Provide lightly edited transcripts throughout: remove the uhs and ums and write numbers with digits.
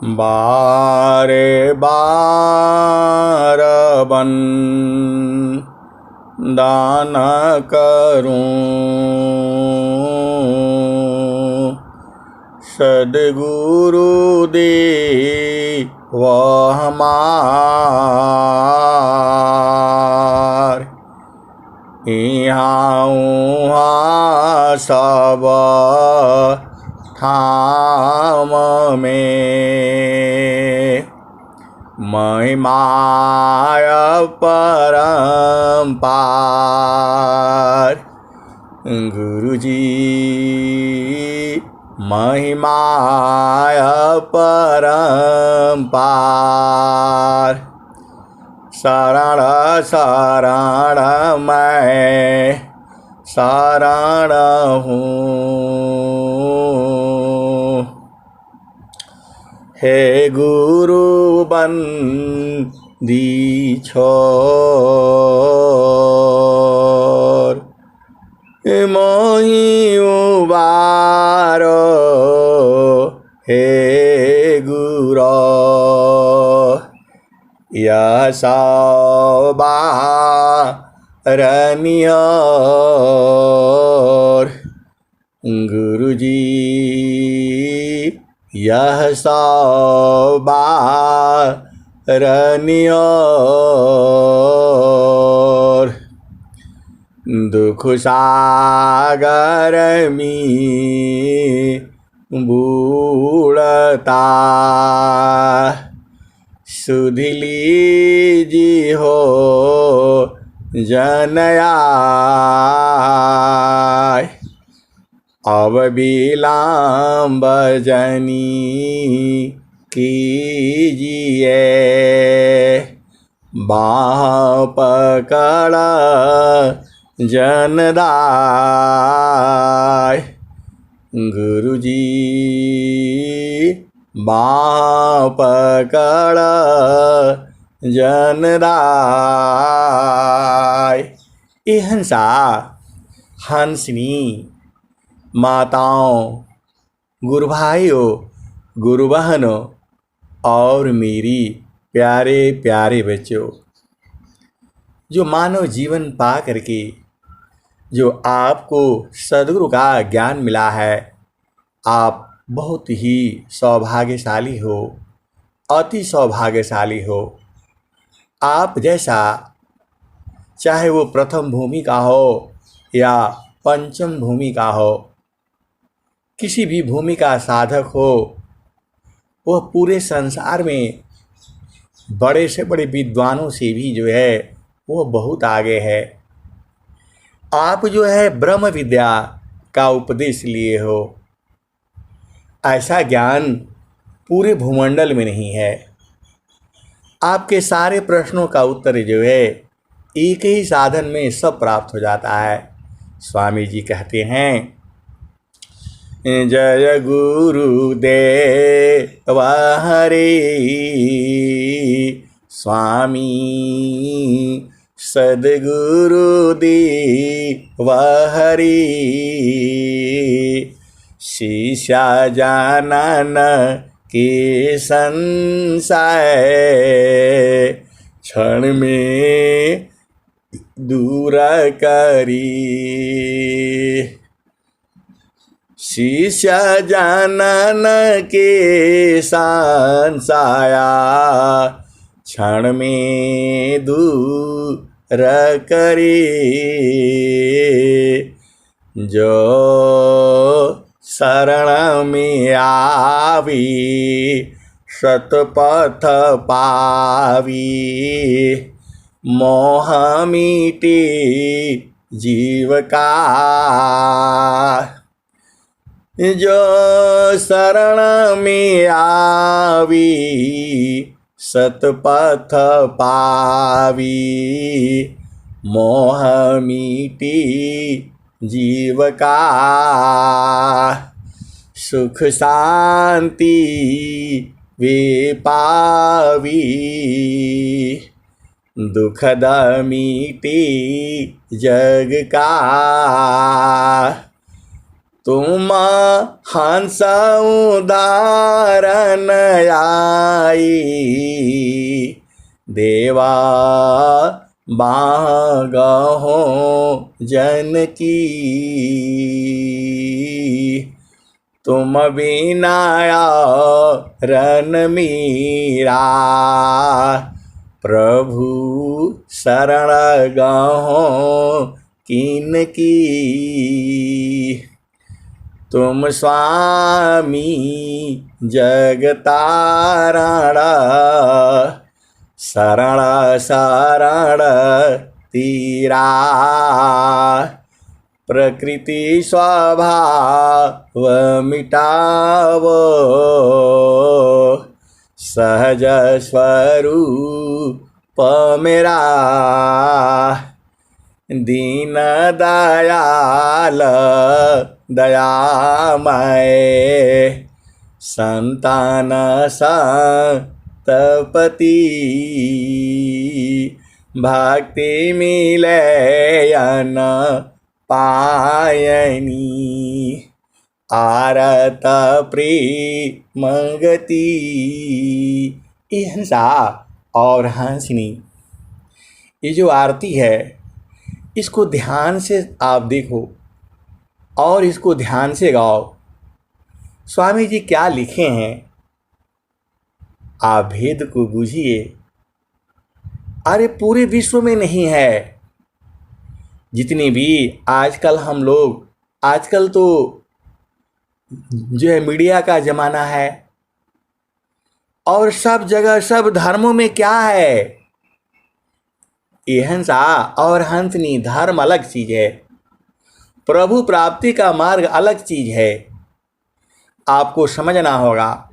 बारे बार दान करूं, सद्गुरु दे वह हमार। यहाँ उहाँ सब ठाम में महिमाय परम्पार। गुरुजी महिमाय परम्पार। शरण शरण मैं शरण हूँ, हे गुरु बंदी छोर। मोहि उबारो हे गुरो, यह सवारनियोर। गुरुजी यह सवारनियोर। दुख सागर में बूढ़ता, सुध लीजी हो जनयाय। अब विलम्ब जनी कीजिए, बाह पकड़ जनदाय। गुरुजी बाह पकड़ जनदाय। ये हंसा हंसनी माताओं, गुरु भाइयों, गुरु बहनों और मेरी प्यारे प्यारे बच्चों, जो मानव जीवन पा करके जो आपको सद्गुरु का ज्ञान मिला है, आप बहुत ही सौभाग्यशाली हो, अति सौभाग्यशाली हो। आप जैसा, चाहे वो प्रथम भूमि का हो या पंचम भूमि का हो, किसी भी भूमि का साधक हो, वह पूरे संसार में बड़े से बड़े विद्वानों से भी जो है वो बहुत आगे है। आप जो है ब्रह्म विद्या का उपदेश लिए हो, ऐसा ज्ञान पूरे भूमंडल में नहीं है। आपके सारे प्रश्नों का उत्तर जो है एक ही साधन में सब प्राप्त हो जाता है। स्वामी जी कहते हैं, जय गुरुदेव हरि, स्वामी सद्गुरु देव हरि। शिष्य जानन के संशय, क्षण में दूर करी। शिष्य जानन के संशया, क्षण में दूर करी। जो शरण में आवी, सतपथ पावी। मोह मिटे जीव का, जो शरण में आवी, सतपथ पावी। मोह मिटे जीव का, सुख शांति वे पावी। दुखद मिटे जग का, तुम हंस उदाहरण न आई, देवा बागहो जनकी, तुम बिना रन मीरा, प्रभु शरण गहो किनकी, तुम स्वामी जगतारण, शरण शरण तीरा, प्रकृति स्वभाव मिटावो, सहज स्वरूप मेरा, दीन दयाल दयामय, संतान संतपति, भक्ति मिले अन पायनी, आरत प्रेम गति। ये हंसा और हंसनी, ये जो आरती है इसको ध्यान से आप देखो और इसको ध्यान से गाओ। स्वामी जी क्या लिखे हैं आप भेद को बूझिए। अरे पूरे विश्व में नहीं है, जितनी भी आजकल हम लोग, आजकल तो जो है मीडिया का ज़माना है और सब जगह सब धर्मों में क्या है, ये हंसा और हंसनी धर्म अलग चीज़ है, प्रभु प्राप्ति का मार्ग अलग चीज़ है। आपको समझना होगा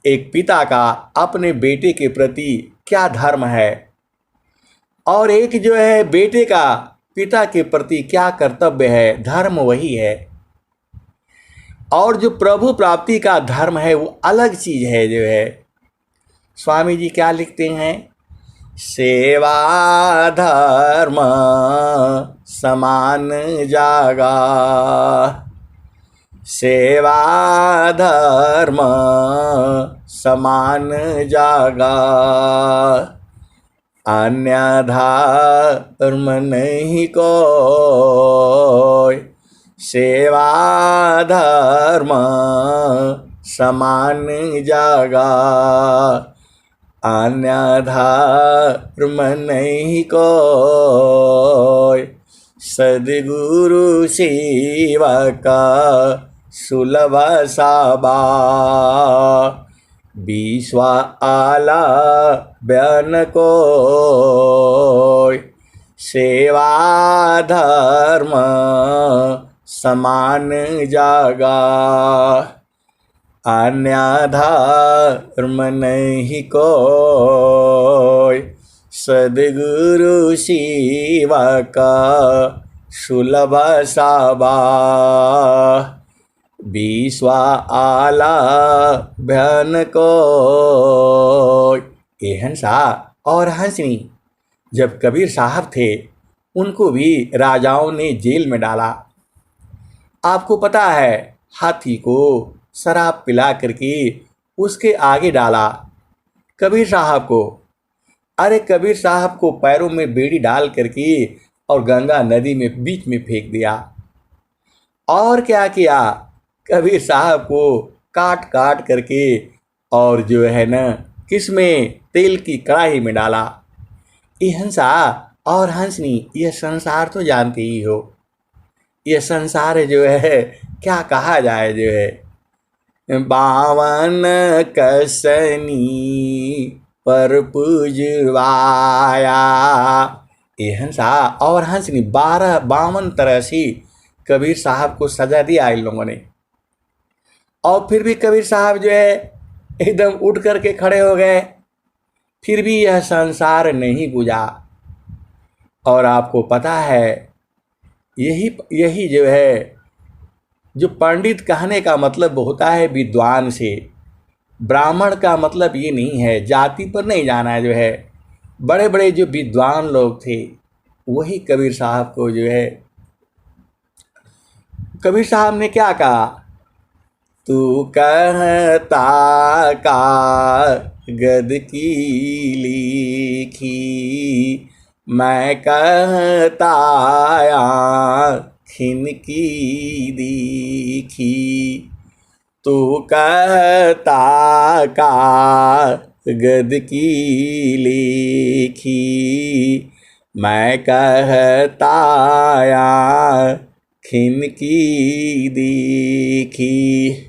एक पिता का अपने बेटे के प्रति क्या धर्म है और एक जो है बेटे का पिता के प्रति क्या कर्तव्य है, धर्म वही है। और जो प्रभु प्राप्ति का धर्म है वो अलग चीज़ है जो है। स्वामी जी क्या लिखते हैं, सेवा धर्म समान जागा, सेवा धर्म समान जागा, अन्य धर्म नहीं कोई, सेवा धर्म समान जागा, अन्य धर्म नहीं कोई, सद्गुरु सेवा का सुलभ साबा, विश्व आला बयान कोई, सेवा धर्म समान जागा, अन्य धर्म नहीं कोई, सद्गुरु सेवा का सुलभ साबा, विश्व आला बयान कोई। ये हंसा और हंसनी जब कबीर साहब थे उनको भी राजाओं ने जेल में डाला। आपको पता है हाथी को शराब पिला करके उसके आगे डाला कबीर साहब को। अरे कबीर साहब को पैरों में बेड़ी डाल करके और गंगा नदी में बीच में फेंक दिया। और क्या किया, कबीर साहब को काट काट करके और जो है ना किसमें, तेल की कढ़ाई में डाला। ये हंसा और हंसनी, ये संसार तो जानते ही हो, ये संसार जो है क्या कहा जाए जो है, बावन कसनी पर पूजवाया। ये हंसा और हंसनी 52 तरह से कबीर साहब को सजा दिया इन लोगों ने। और फिर भी कबीर साहब जो है एकदम उठ करके खड़े हो गए, फिर भी यह संसार नहीं बुझा। और आपको पता है यही जो है, जो पंडित कहने का मतलब होता है विद्वान से, ब्राह्मण का मतलब ये नहीं है, जाति पर नहीं जाना है। जो है बड़े बड़े जो विद्वान लोग थे वही कबीर साहब को जो है, कबीर साहब ने क्या कहा, तू कहता कागद की लिखी, मैं कहता आँखिन की देखी। तू कहता कागद की लिखी, मैं कहता आँखिन की देखी।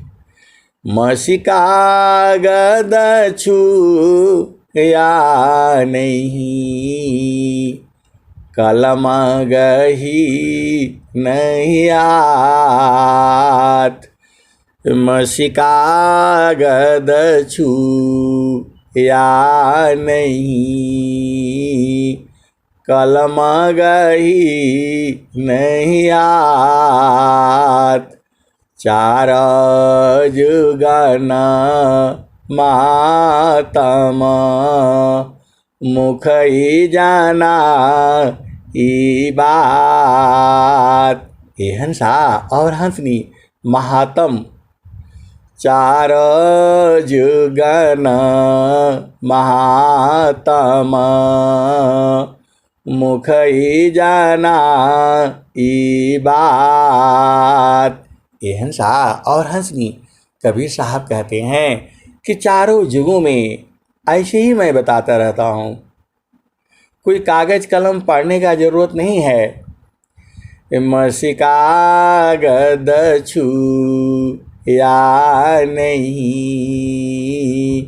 मसीकागद छूया नहीं, कलम गही नहीं आत। मसीकागद छूया नहीं, कलम गही नहीं आत। चार जुगन मातम, मुख ही जाना ई बात। हे हंसा और हंसनी महात्म, चार जुगन महात्म, मुख ही जाना ई बात। ये हंसा और हंसनी कबीर साहब कहते हैं कि चारों युगों में ऐसे ही मैं बताता रहता हूँ, कोई कागज कलम पढ़ने का जरूरत नहीं है। मसीकागद छूया नहीं,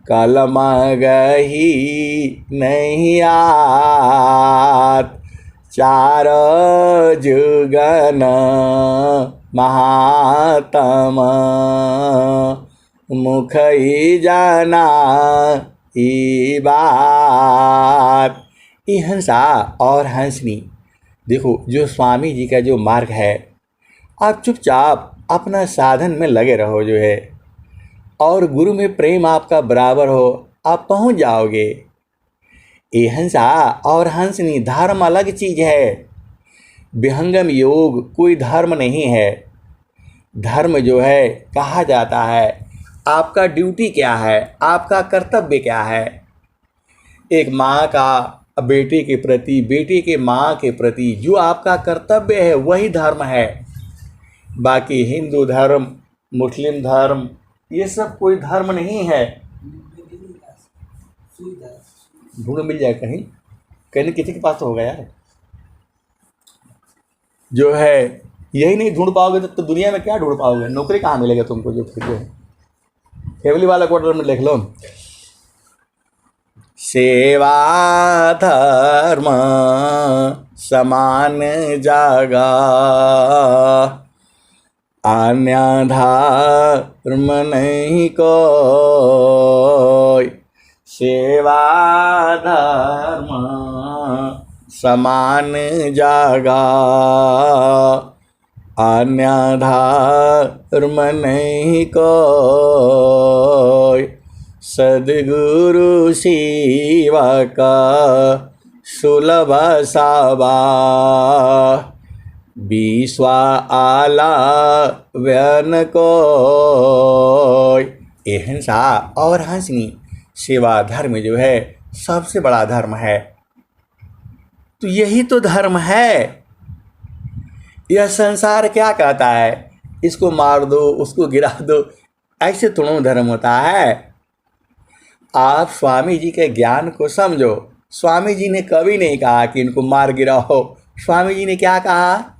कलम गही नहीं आत। चार जुगन महात्म, मुख ही जाना ई बात। ये हंसा और हंसनी देखो, जो स्वामी जी का जो मार्ग है, आप चुपचाप अपना साधन में लगे रहो जो है, और गुरु में प्रेम आपका बराबर हो, आप पहुंच जाओगे। ये हंसा और हंसनी धर्म अलग चीज है, विहंगम योग कोई धर्म नहीं है। धर्म जो है कहा जाता है आपका ड्यूटी क्या है, आपका कर्तव्य क्या है। एक माँ का बेटे के प्रति, बेटे के माँ के प्रति जो आपका कर्तव्य है वही धर्म है। बाकी हिंदू धर्म, मुस्लिम धर्म, ये सब कोई धर्म नहीं है। ढूंढ मिल जाए कहीं, कहीं किसी के पास तो होगा यार। जो है यही नहीं ढूंढ पाओगे तो दुनिया में क्या ढूंढ पाओगे, नौकरी कहाँ मिलेगा तुमको। जो फिर फैमिली वाला क्वार्टर में लिख लो, सेवा धर्म समान जागा, अन्य धर्म नहीं कोई। सेवा धर्म समान जागा, अन्य धर्म नहीं कोई। सद्गुरु सेवा का सुलभ साबा, विश्वा आला व्यन को। ये हिंसा और हंसनी सेवा धर्म जो है सबसे बड़ा धर्म है। तो यही तो धर्म है। यह संसार क्या कहता है, इसको मार दो, उसको गिरा दो, ऐसे थोड़ा धर्म होता है। आप स्वामी जी के ज्ञान को समझो। स्वामी जी ने कभी नहीं कहा कि इनको मार गिराओ। स्वामी जी ने क्या कहा,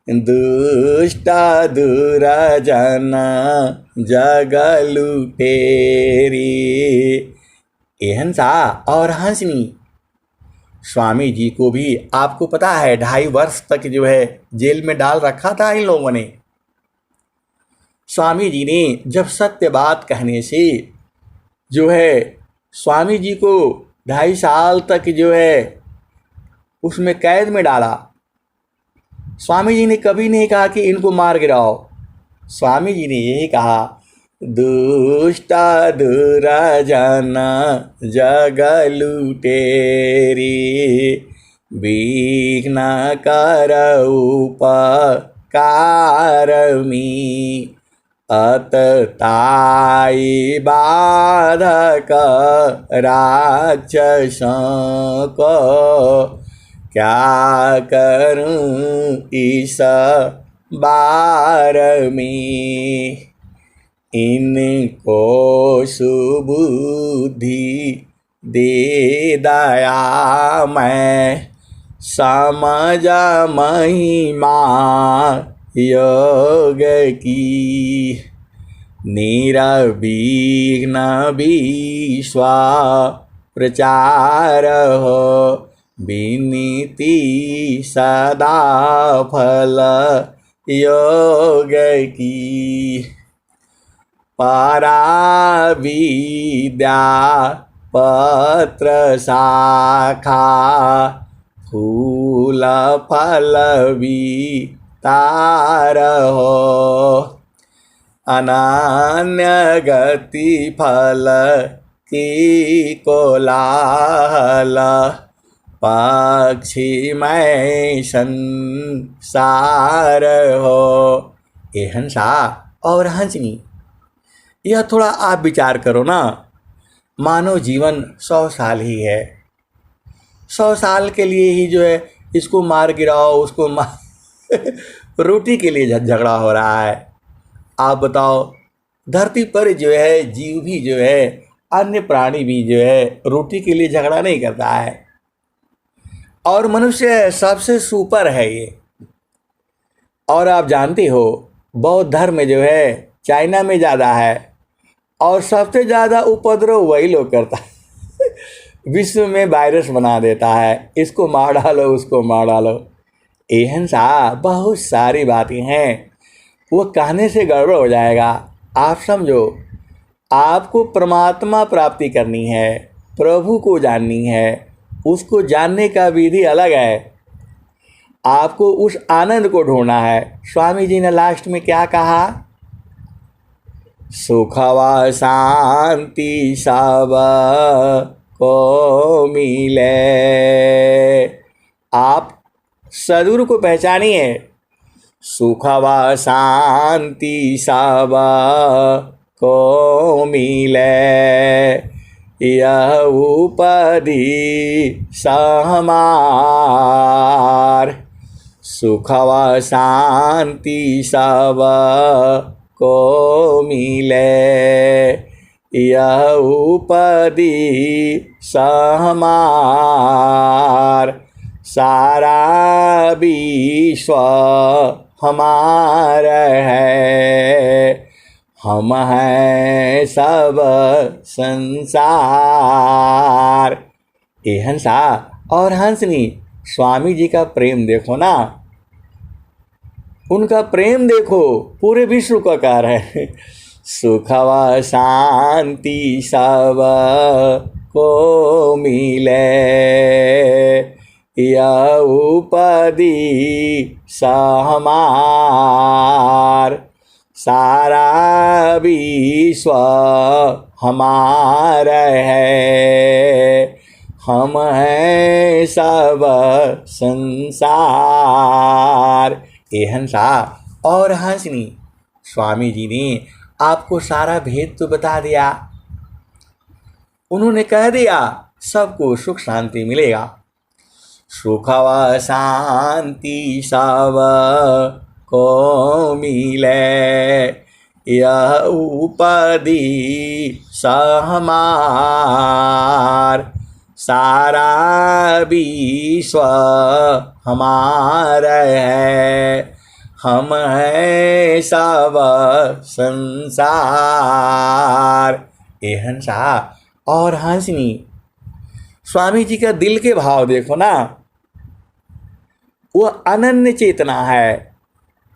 दुष्ट दुराजन जग लुटेरी। ये हंसा और हंसनी स्वामी जी को भी आपको पता है 2.5 वर्ष तक जो है जेल में डाल रखा था इन लोगों ने। स्वामी जी ने जब सत्य बात कहने से जो है स्वामी जी को 2.5 साल तक जो है उसमें कैद में डाला। स्वामी जी ने कभी नहीं कहा कि इनको मार गिराओ। स्वामी जी ने यही कहा, दुष्ट दुराजन जग लुटेरी, विघ्न कर उपकारमी। अतताई बाधक राक्षसों को, क्या करूं इस बार में। इनको सुबुद्धि दे दया मैं, समझ महिमा योग की। निरविघ्न विश्व प्रचार हो, विनीति सदा फल योग की। परा विद्या पत्र शाखा, फूल फल वितार हो। अनन्य गति फल की कोलाहल, पक्षी मैं संसार हो। ये हंसा और हंसनी, यह थोड़ा आप विचार करो ना। मानव जीवन 100 साल ही है। 100 साल के लिए ही जो है इसको मार गिराओ, उसको मार रोटी के लिए झगड़ा हो रहा है। आप बताओ, धरती पर जो है जीव भी जो है, अन्य प्राणी भी जो है रोटी के लिए झगड़ा नहीं करता है। और मनुष्य सबसे सुपर है ये। और आप जानते हो बौद्ध धर्म में जो है चाइना में ज़्यादा है, और सबसे ज़्यादा उपद्रव वही लोग करता है। विश्व में वायरस बना देता है, इसको मार डालो, उसको मार डालो। एहन सा बहुत सारी बातें हैं, वो कहने से गड़बड़ हो जाएगा। आप समझो, आपको परमात्मा प्राप्ति करनी है, प्रभु को जाननी है, उसको जानने का विधि अलग है। आपको उस आनंद को ढूंढना है। स्वामी जी ने लास्ट में क्या कहा? सुख व शांति सब को मिले। आप सद्गुरु को पहचानिए। सुख व शांति सब को मिले, यह उपदि सहमार। सुख व शांति सब को मिले, यह उपदि सहमार। सारा विश्व हमारा है, हम हैं सब संसार। ये हंसा और हंसनी, स्वामी जी का प्रेम देखो ना, उनका प्रेम देखो, पूरे विश्व का कार्य है। सुख व शांति सब को मिले, यह उपदि सहमार। सारा विश्व हमारा है, हम हैं सब संसार। ये हंसा और हंसनी, स्वामी जी ने आपको सारा भेद तो बता दिया। उन्होंने कह दिया सबको सुख शांति मिलेगा। सुख व शांति सब को मिले, यह उपदि सहमार। सारा विश्व हमारा है, हम हैं सब संसार। ये हंसा और हंसनी, स्वामी जी का दिल के भाव देखो ना। वो अनन्य चेतना है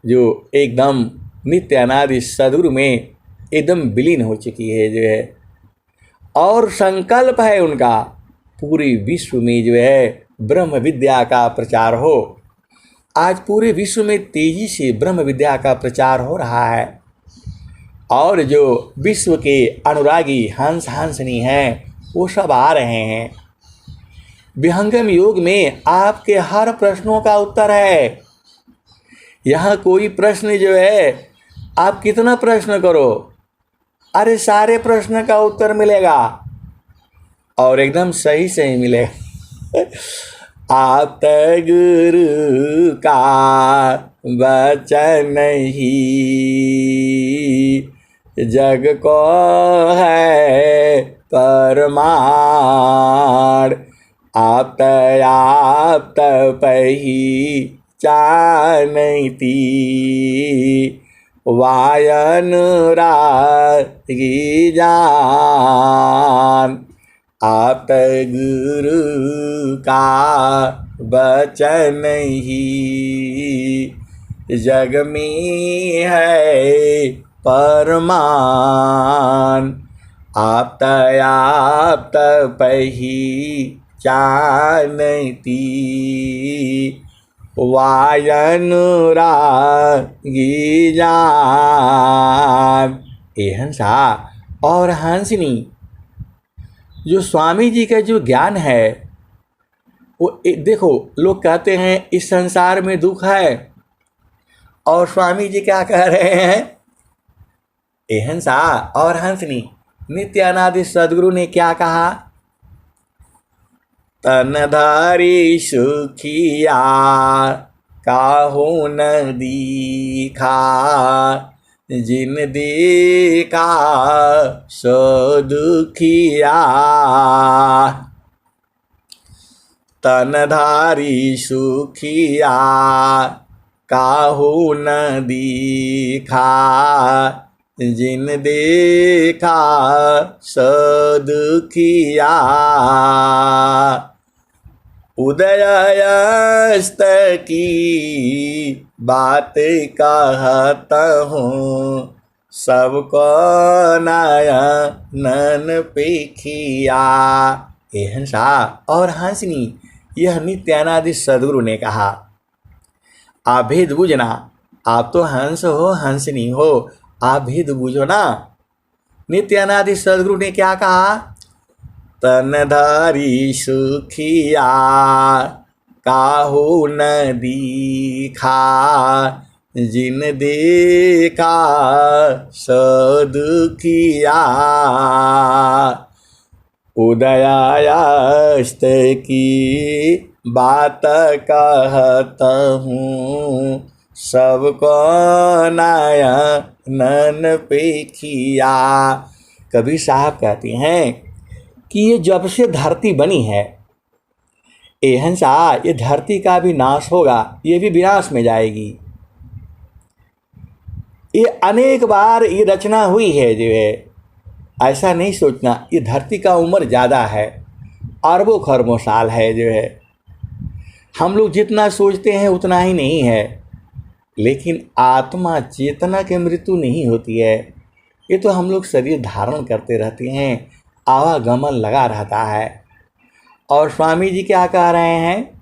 जो एकदम नित्य अनादि सद्गुरु में एकदम विलीन हो चुकी है जो है। और संकल्प है उनका पूरे विश्व में जो है ब्रह्म विद्या का प्रचार हो। आज पूरे विश्व में तेजी से ब्रह्म विद्या का प्रचार हो रहा है। और जो विश्व के अनुरागी हंस हंसनी हैं वो सब आ रहे हैं। विहंगम योग में आपके हर प्रश्नों का उत्तर है। यहाँ कोई प्रश्न जो है आप कितना प्रश्न करो, अरे सारे प्रश्न का उत्तर मिलेगा और एकदम सही सही मिलेगा। आप गुरु का वचन ही जग को है परमाण। आप पहचानती वायनुरागी जान। आप गुरु का वचन ही जग में है परमान। आप पहचानती वायनुरागी जान। ए हंसा और हंसनी, जो स्वामी जी का जो ज्ञान है वो देखो, लोग कहते हैं इस संसार में दुख है, और स्वामी जी क्या कह रहे हैं? ए हंसा और हंसनी, नित्यानादि सदगुरु ने क्या कहा? तनधारी सुखिया काहू न दीखा, जिन देखा सो दुखिया। तनधारी सुखिया काहू न दीखा, जिन देखा सो दुखिया। उदयस्त की बात कहता हूँ, सबको नयन पेखिया। ए हंसा और हंसनी, यह नित्यानादि सदगुरु ने कहा। आप भेद बूझना, आप तो हंस हो हंसनी हो, आप भेद बूझो ना। नित्यानादि सदगुरु ने क्या कहा? तनधारी सुखिया काहू न दीखा, जिन देखा सो दुखिया। उदयास्त की बात कहता हूँ, सबको नयन पेखिया। कबीर साहब कहते हैं कि ये जब से धरती बनी है, ए हंसा, ये धरती का भी नाश होगा, ये भी विनाश में जाएगी। ये अनेक बार ये रचना हुई है जो है, ऐसा नहीं सोचना ये धरती का उम्र ज़्यादा है, अरबों खरबों साल है जो है। हम लोग जितना सोचते हैं उतना ही नहीं है, लेकिन आत्मा चेतना की मृत्यु नहीं होती है। ये तो हम लोग शरीर धारण करते रहते हैं, आवागमन लगा रहता है। और स्वामी जी क्या कह रहे हैं?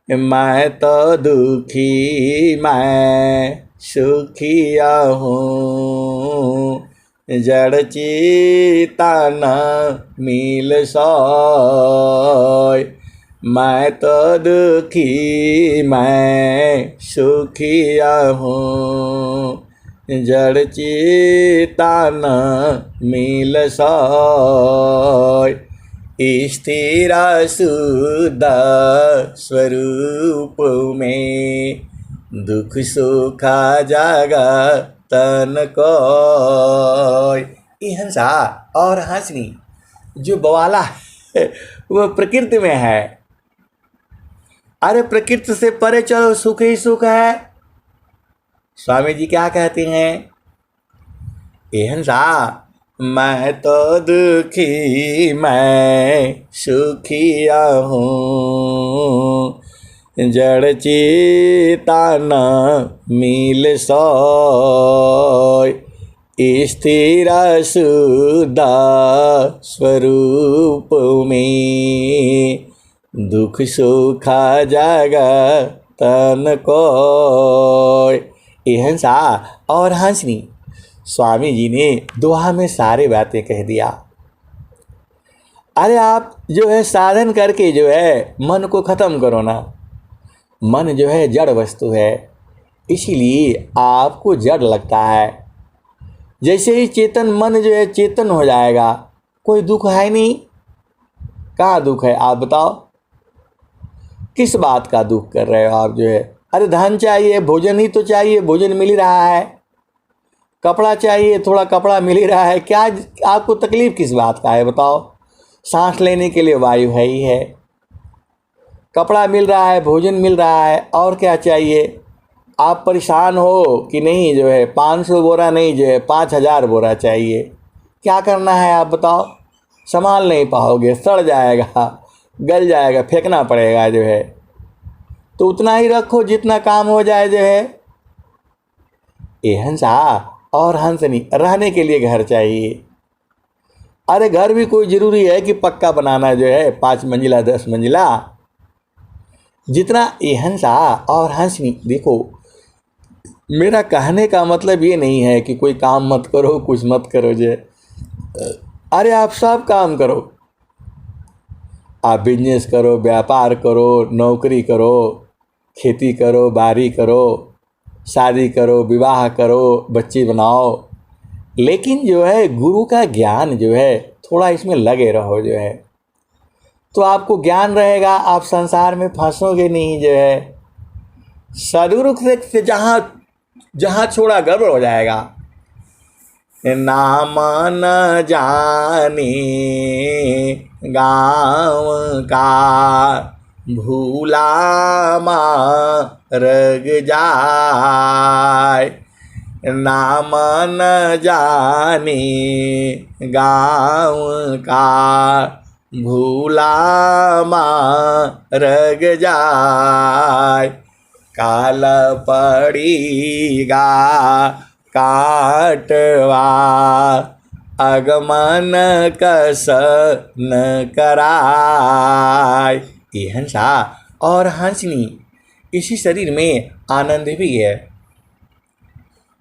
मैं तो दुखी मैं सुखिया हूँ, जड़ चेतन मिल सोय। मैं तो दुखी मैं सुखिया हूँ, जड़ चेतन मिल सोय। स्थिर शुद्ध स्वरूप में दुख सुख जगतन कोय। ये हंसा और हंसनी, जो बवाला है वो प्रकृति में है। अरे प्रकृति से परे चलो, सुख ही सुख है। स्वामी जी क्या कहते हैं? ये हंसा, मैं तो दुखी मैं सुखिया हूँ, जड़ चेतन मिल सोय। स्थिर शुद्ध स्वरूप में दुख सुख जगतन कोय। ये हंसा और हंसनी, स्वामी जी ने दोहा में सारे बातें कह दिया। अरे आप जो है साधन करके जो है मन को ख़त्म करो ना। मन जो है जड़ वस्तु है, इसीलिए आपको जड़ लगता है। जैसे ही चेतन मन जो है चेतन हो जाएगा, कोई दुख है नहीं। कहाँ दुख है आप बताओ? किस बात का दुख कर रहे हो आप जो है? अरे धन चाहिए, भोजन ही तो चाहिए, भोजन मिल ही रहा है। कपड़ा चाहिए, थोड़ा कपड़ा मिल ही रहा है। क्या आपको तकलीफ किस बात का है बताओ? सांस लेने के लिए वायु है ही है, कपड़ा मिल रहा है, भोजन मिल रहा है, और क्या चाहिए? आप परेशान हो कि नहीं जो है 500 बोरा नहीं जो है 5000 बोरा चाहिए। क्या करना है आप बताओ? संभाल नहीं पाओगे, सड़ जाएगा, गल जाएगा, फेंकना पड़ेगा जो है। तो उतना ही रखो जितना काम हो जाए जो है। ये हंसा और हंसनी रहने के लिए घर चाहिए। अरे घर भी कोई ज़रूरी है कि पक्का बनाना जो है 5 मंजिला 10 मंजिला। जितना ये हंसा और हंसनी, देखो मेरा कहने का मतलब ये नहीं है कि कोई काम मत करो, कुछ मत करो जो। अरे आप सब काम करो, आप बिजनेस करो, व्यापार करो, नौकरी करो, खेती करो, बाड़ी करो, शादी करो, विवाह करो, बच्चे बनाओ, लेकिन जो है गुरु का ज्ञान जो है थोड़ा इसमें लगे रहो जो है, तो आपको ज्ञान रहेगा, आप संसार में फंसोगे नहीं जो है। सदगुरु से जहाँ जहाँ छोड़ा गड़बड़ हो जाएगा। नाम न जाने गाँव का, भूला मार्ग जाय। नाम न जाने गाँव का, भूला मार्ग जाय। काल पड़ीगा काटवा, आगमन कस न कराय। ये हंसा और हंसनी, इसी शरीर में आनंद भी है,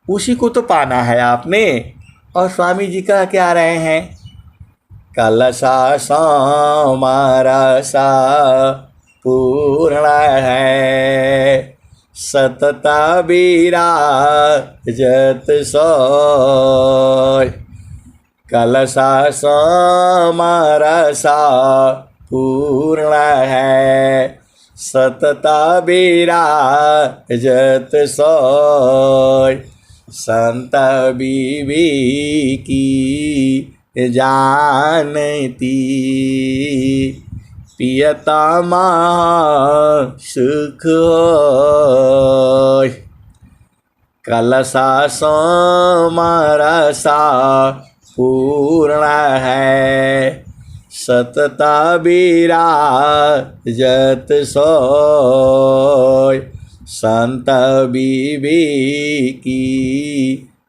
उसी को तो पाना है आपने। और स्वामी जी कह क्या रहे हैं? कलसा समरसा पूर्ण है, सतत विराजत सोय। कलसा समरसा पूर्ण है, सतत विराजत सोय। संत विवेकी जानती, पियतमा सुख होय। कलसा समरसा पूर्ण है, सतत विराजत सोय। संत विवेकी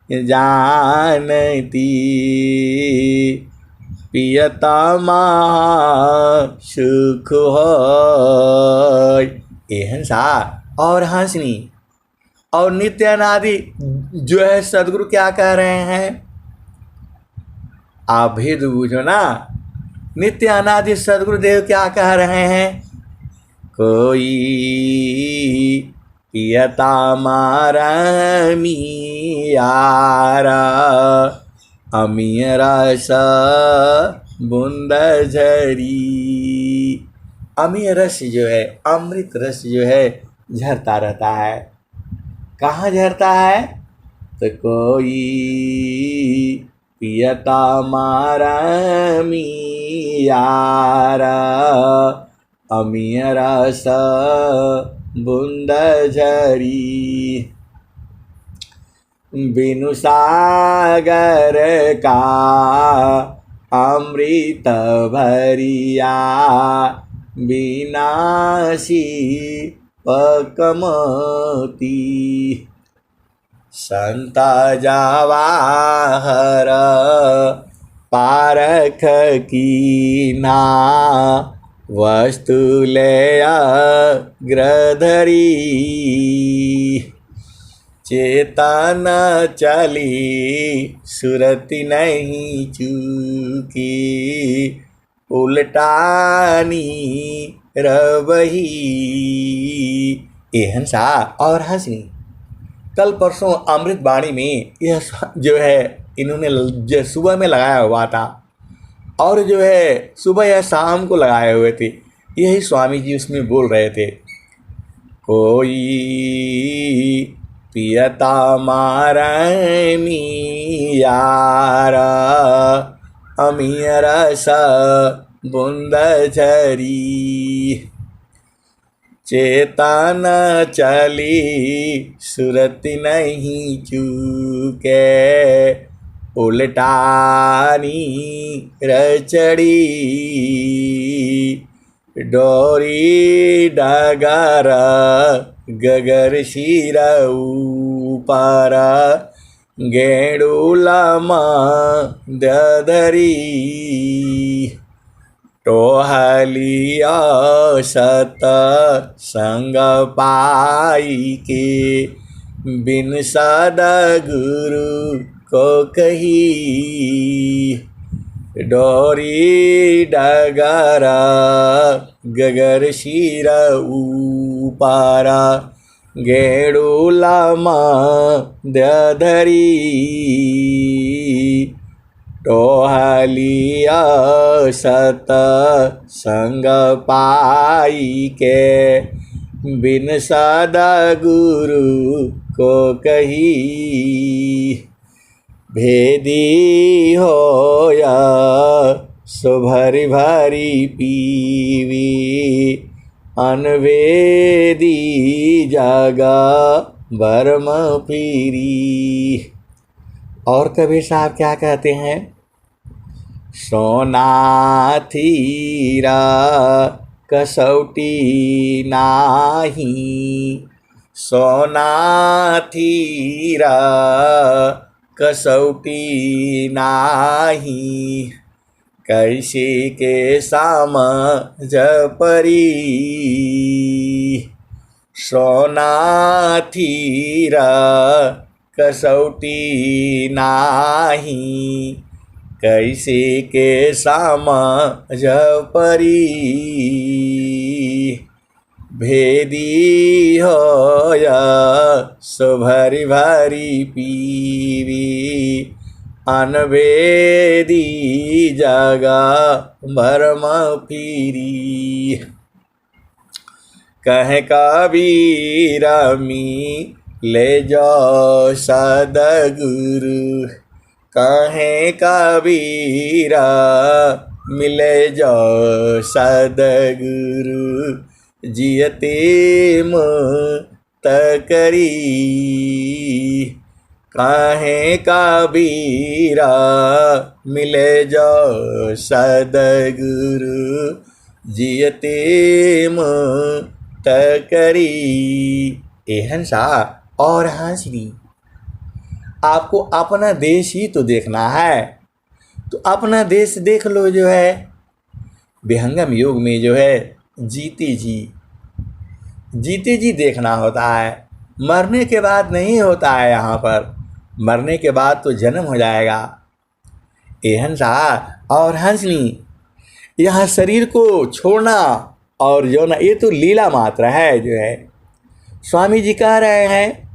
जानती, पियतमा सुख होय। ये हंसा और हंसनी और नित्य अनादि जो है सदगुरु क्या कह रहे हैं? आप भेद बूझो ना। नित्य अनादि सदगुरुदेव क्या कह रहे हैं? कोई पियता मारमी यारा, अमीय रस बूंद झरी। अमीय रस जो है, अमृत रस जो है झरता रहता है। कहाँ झरता है? तो कोई पियता मारमी यारा, अमीय रस बूंद झरी। बिनु सागर का अमृत भरिया, विनाशी पकमती। संत जवाहर पारख कीना, वस्तु ले अग्रधरी। चेतन चली सुरति नहीं चूकी, उल्टानी रवही। ये हंसा और हंसनी, कल परसों अमृत वाणी में यह जो है इन्होंने जो सुबह में लगाया हुआ था और जो है सुबह या शाम को लगाए हुए थे, यही स्वामी जी उसमें बोल रहे थे। कोई पियता मारमी यार अमीर सा बुंद झरी, चेतन चली सुरत नहीं चूके, उल्टानी रचड़ी डोरी डगर गगर शिर ऊपर गेड़ूलमा ददरी, टोहलिया सत संग पाई के बिन सद गुरु को कही, डोरी डगर गगर शिर ऊपर गेड़ूलमा दधरी, टोहलिया सत संग पाई के बिन सदा गुरु को कही, भेदी होया सो भरी भरी पीवी, अनवेदी जागा बरम पीरी। और कबीर साहब क्या कहते हैं? सोना थीरा कसौटी नाही, सोना थीरा कसौटी नाही, कैसे के समझ परी, सोना थीरा कसौटी नाही, कैसे के समझ परी, भेदी होया सो भरी भरी पीवी, अनवेदी जगा भरम फिरी, कह कबीर मी ले जाओ सदगुरु, कहें कबीरा मिले जाओ सदगुरु, जियते मुक्त करी, कहें कबीरा मिले जाओ सदगुरु, जियते मुक्त करी। ए हंसा और हंसनी, आपको अपना देश ही तो देखना है, तो अपना देश देख लो। जो है विहंगम योग में जो है जीते जी देखना होता है, मरने के बाद नहीं होता है। यहाँ पर मरने के बाद तो जन्म हो जाएगा। ए हंसा और हंसनी, यह शरीर को छोड़ना और जो ना, ये तो लीला मात्र है। जो है स्वामी जी कह रहे हैं,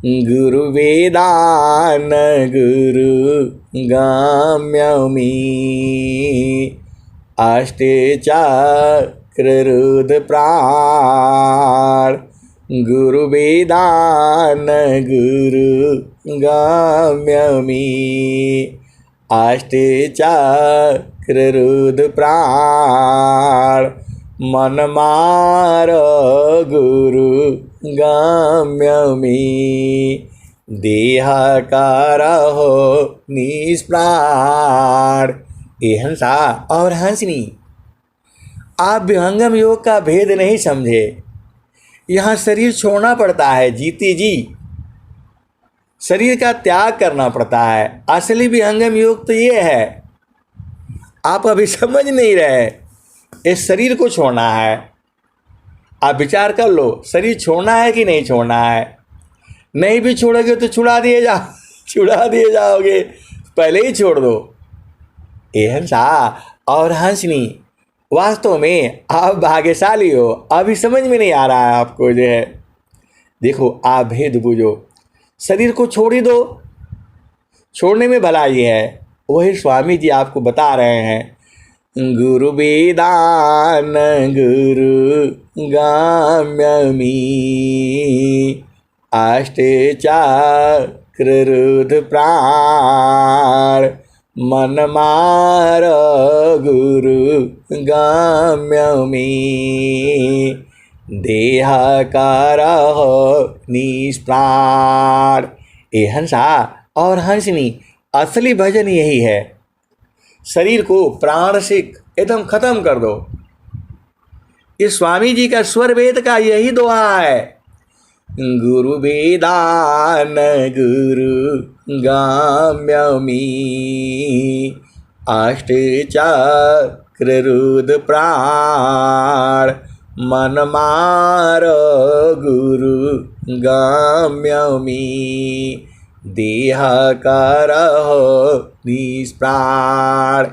गुरु वेदान गुरु गाम्यमी, अष्टे चक्र रुद्र प्राण, गुरु वेदान गुरु गाम्यमी, अष्टे चक्र रुद्र प्राण, मन मारो गुरु गाम्यमी, देह करहो निष्प्राण। ए हंसा और हंसनी, आप विहंगम योग का भेद नहीं समझे। यहाँ शरीर छोड़ना पड़ता है, जीते जी शरीर का त्याग करना पड़ता है। असली विहंगम योग तो ये है, आप अभी समझ नहीं रहे। इस शरीर को छोड़ना है, आप विचार कर लो, शरीर छोड़ना है कि नहीं छोड़ना है। नहीं भी छोड़ोगे तो छुड़ा दिए जाओगे, पहले ही छोड़ दो। ए हंसा और हंसनी, वास्तव में आप भाग्यशाली हो, अभी समझ में नहीं आ रहा है आपको। जो है देखो, आप भेद बुझो। शरीर को छोड़ ही दो, छोड़ने में भलाई है। वही स्वामी जी आपको बता रहे हैं, गुरु वेदान गुरु गाम्यमी अष्टचक्र रुद्र प्राण मन मार गुरु गाम्यमी देह करह निष्प्राण। ए हंसा और हंसनी, असली भजन यही है। शरीर को प्राण से एकदम खत्म कर दो। इस स्वामी जी का स्वर वेद का यही दोहा है, गुरु वेदान गुरु गाम्यमी अष्टचक्र रुद्र प्राण मन मार गुरु गाम्यमी देह करह निष्प्राण।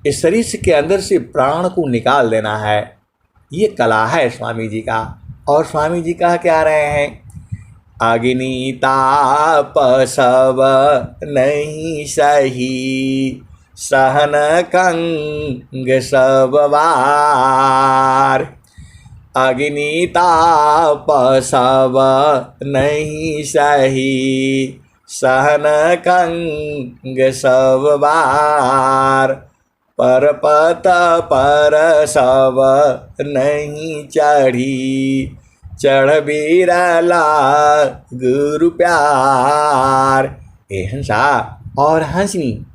इस शरीर के अंदर से प्राण को निकाल देना है, ये कला है स्वामी जी का। और स्वामी जी कह क्या रहे हैं, अग्नि ताप सब नहीं सही सहन कंग सब वार। अग्नि ताप सब नहीं सही सहन कंग सब बार। परपत पर सब नहीं चढ़ी चढ़ बिरला गुरु प्यार। ए हंसा और हंसनी,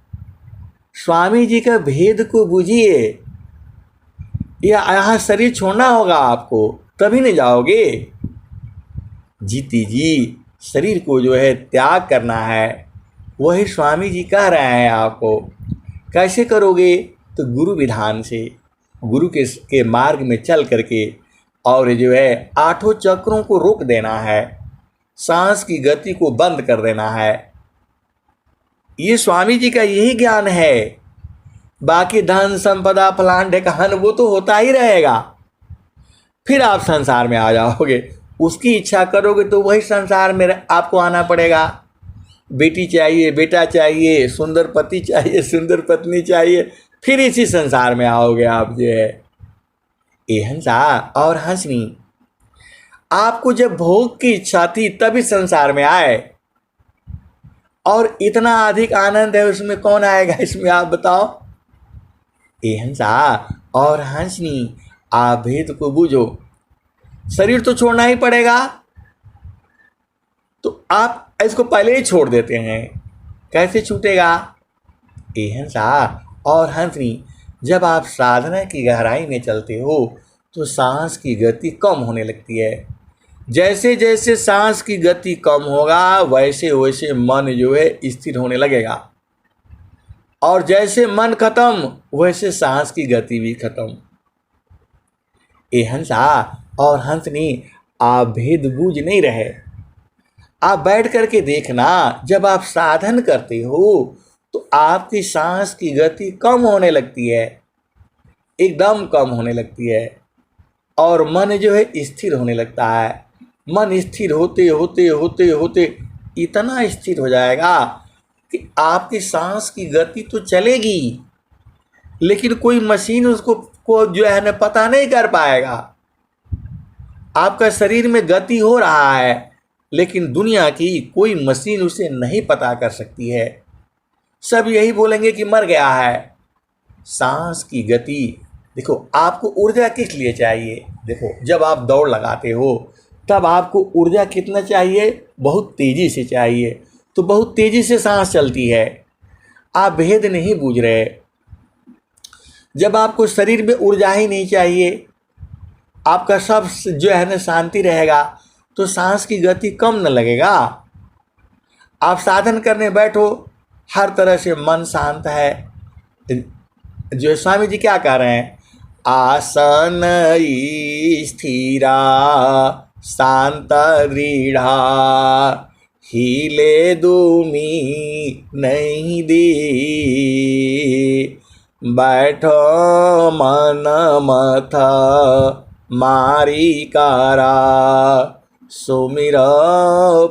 स्वामी जी का भेद को बुझिए। यहाँ शरीर छोड़ना होगा आपको, तभी नहीं जाओगे। जीती जी शरीर को जो है त्याग करना है, वही स्वामी जी कह रहे हैं आपको। कैसे करोगे? तो गुरु विधान से, गुरु के मार्ग में चल करके, और जो है आठों चक्रों को रोक देना है, सांस की गति को बंद कर देना है। ये स्वामी जी का यही ज्ञान है। बाकी धन संपदा फलान ढेकान वो तो होता ही रहेगा, फिर आप संसार में आ जाओगे। उसकी इच्छा करोगे तो वही संसार में आपको आना पड़ेगा। बेटी चाहिए, बेटा चाहिए, सुंदर पति चाहिए, सुंदर पत्नी चाहिए, फिर इसी संसार में आओगे आप जो है। ए हंसा और हंसनी, आपको जब भोग की इच्छा थी तभी संसार में आए, और इतना अधिक आनंद है उसमें, कौन आएगा इसमें आप बताओ। ए हंसा और हंसनी, आप भेद को बूझो। शरीर तो छोड़ना ही पड़ेगा, तो आप इसको पहले ही छोड़ देते हैं, कैसे छूटेगा। ए हंसा और हंसनी, जब आप साधना की गहराई में चलते हो तो सांस की गति कम होने लगती है। जैसे जैसे सांस की गति कम होगा वैसे वैसे मन जो है स्थिर होने लगेगा, और जैसे मन खत्म वैसे सांस की गति भी खत्म। ए हंसा और हंसनी, आप भेद बूझ नहीं रहे। आप बैठ करके देखना, जब आप साधन करते हो तो आपकी सांस की गति कम होने लगती है, एकदम कम होने लगती है, और मन जो है स्थिर होने लगता है। मन स्थिर होते होते होते होते इतना स्थिर हो जाएगा कि आपकी सांस की गति तो चलेगी, लेकिन कोई मशीन उसको जो है ना पता नहीं कर पाएगा। आपका शरीर में गति हो रहा है, लेकिन दुनिया की कोई मशीन उसे नहीं पता कर सकती है। सब यही बोलेंगे कि मर गया है। सांस की गति देखो, आपको ऊर्जा किस लिए चाहिए। देखो, जब आप दौड़ लगाते हो तब आपको ऊर्जा कितना चाहिए, बहुत तेज़ी से चाहिए, तो बहुत तेज़ी से सांस चलती है। आप भेद नहीं बूझ रहे। जब आपको शरीर में ऊर्जा ही नहीं चाहिए, आपका सब जो है ना शांति रहेगा, तो सांस की गति कम न लगेगा। आप साधन करने बैठो, हर तरह से मन शांत है। जो स्वामी जी क्या कह रहे हैं, आसन स्थिरा शांत दृढ़ा हिले दूमी नहीं दी। बैठो मन मथ मारी कारा सुमिर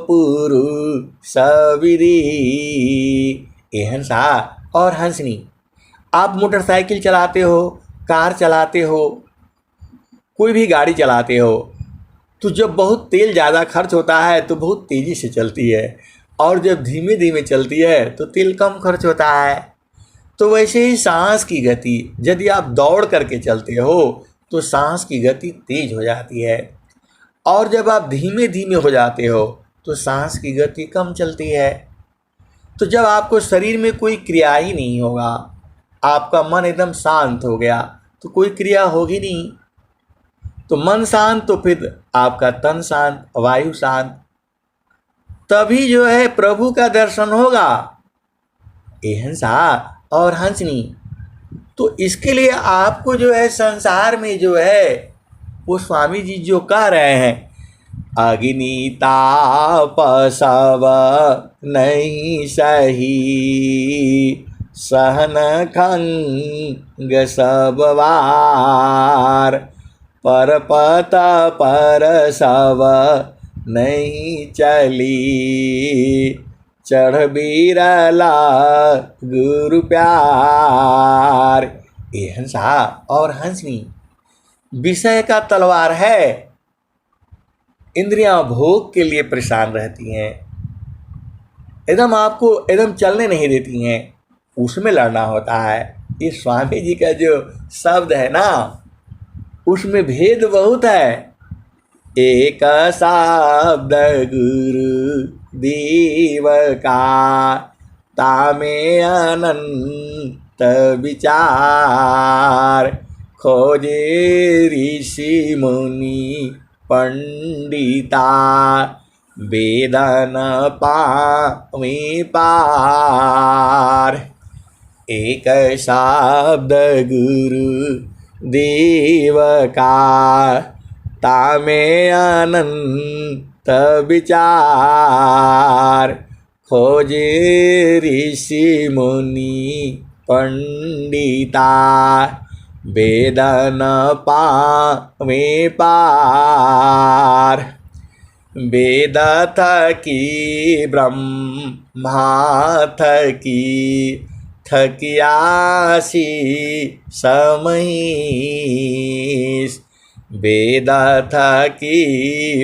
पुरुष विधि। ए हंसा और हंसनी, आप मोटरसाइकिल चलाते हो, कार चलाते हो, कोई भी गाड़ी चलाते हो, तो जब बहुत तेल ज़्यादा खर्च होता है तो बहुत तेज़ी से चलती है, और जब धीमे धीमे चलती है तो तेल कम खर्च होता है। तो वैसे ही सांस की गति, यदि आप दौड़ करके चलते हो तो सांस की गति तेज हो जाती है, और जब आप धीमे धीमे हो जाते हो तो सांस की गति कम चलती है। तो जब आपको शरीर में कोई क्रिया ही नहीं होगा, आपका मन एकदम शांत हो गया, तो कोई क्रिया होगी नहीं। तो मन शांत तो फिर आपका तन शांत, वायु शांत, तभी जो है प्रभु का दर्शन होगा। ए हंसा और हंसनी, तो इसके लिए आपको जो है संसार में जो है वो स्वामी जी जो कह रहे हैं, अग्नि ताप सब नहीं सही, सहन खंग सब वार, पर पत पर सब नहीं चली, चढ़ बिरला गुरु प्यार। ए हंसा और हंसनी, विषय का तलवार है, इंद्रियां भोग के लिए परेशान रहती हैं, एकदम आपको एकदम चलने नहीं देती हैं, उसमें लड़ना होता है। ये स्वामी जी का जो शब्द है ना, उसमें भेद बहुत है। एक शब्द गुरु देव का, तामे अनंत विचार, खोजे ऋषि मुनि पंडिता, वेदन पावे पार। एक शब्द गुरु देव का, तामे अनंत विचार, खोजे ऋषि मुनि पंडिता, वेदन पावे पार। वेद थकी ब्रह्मा थकी, थकियासी समहीस, वेद थकी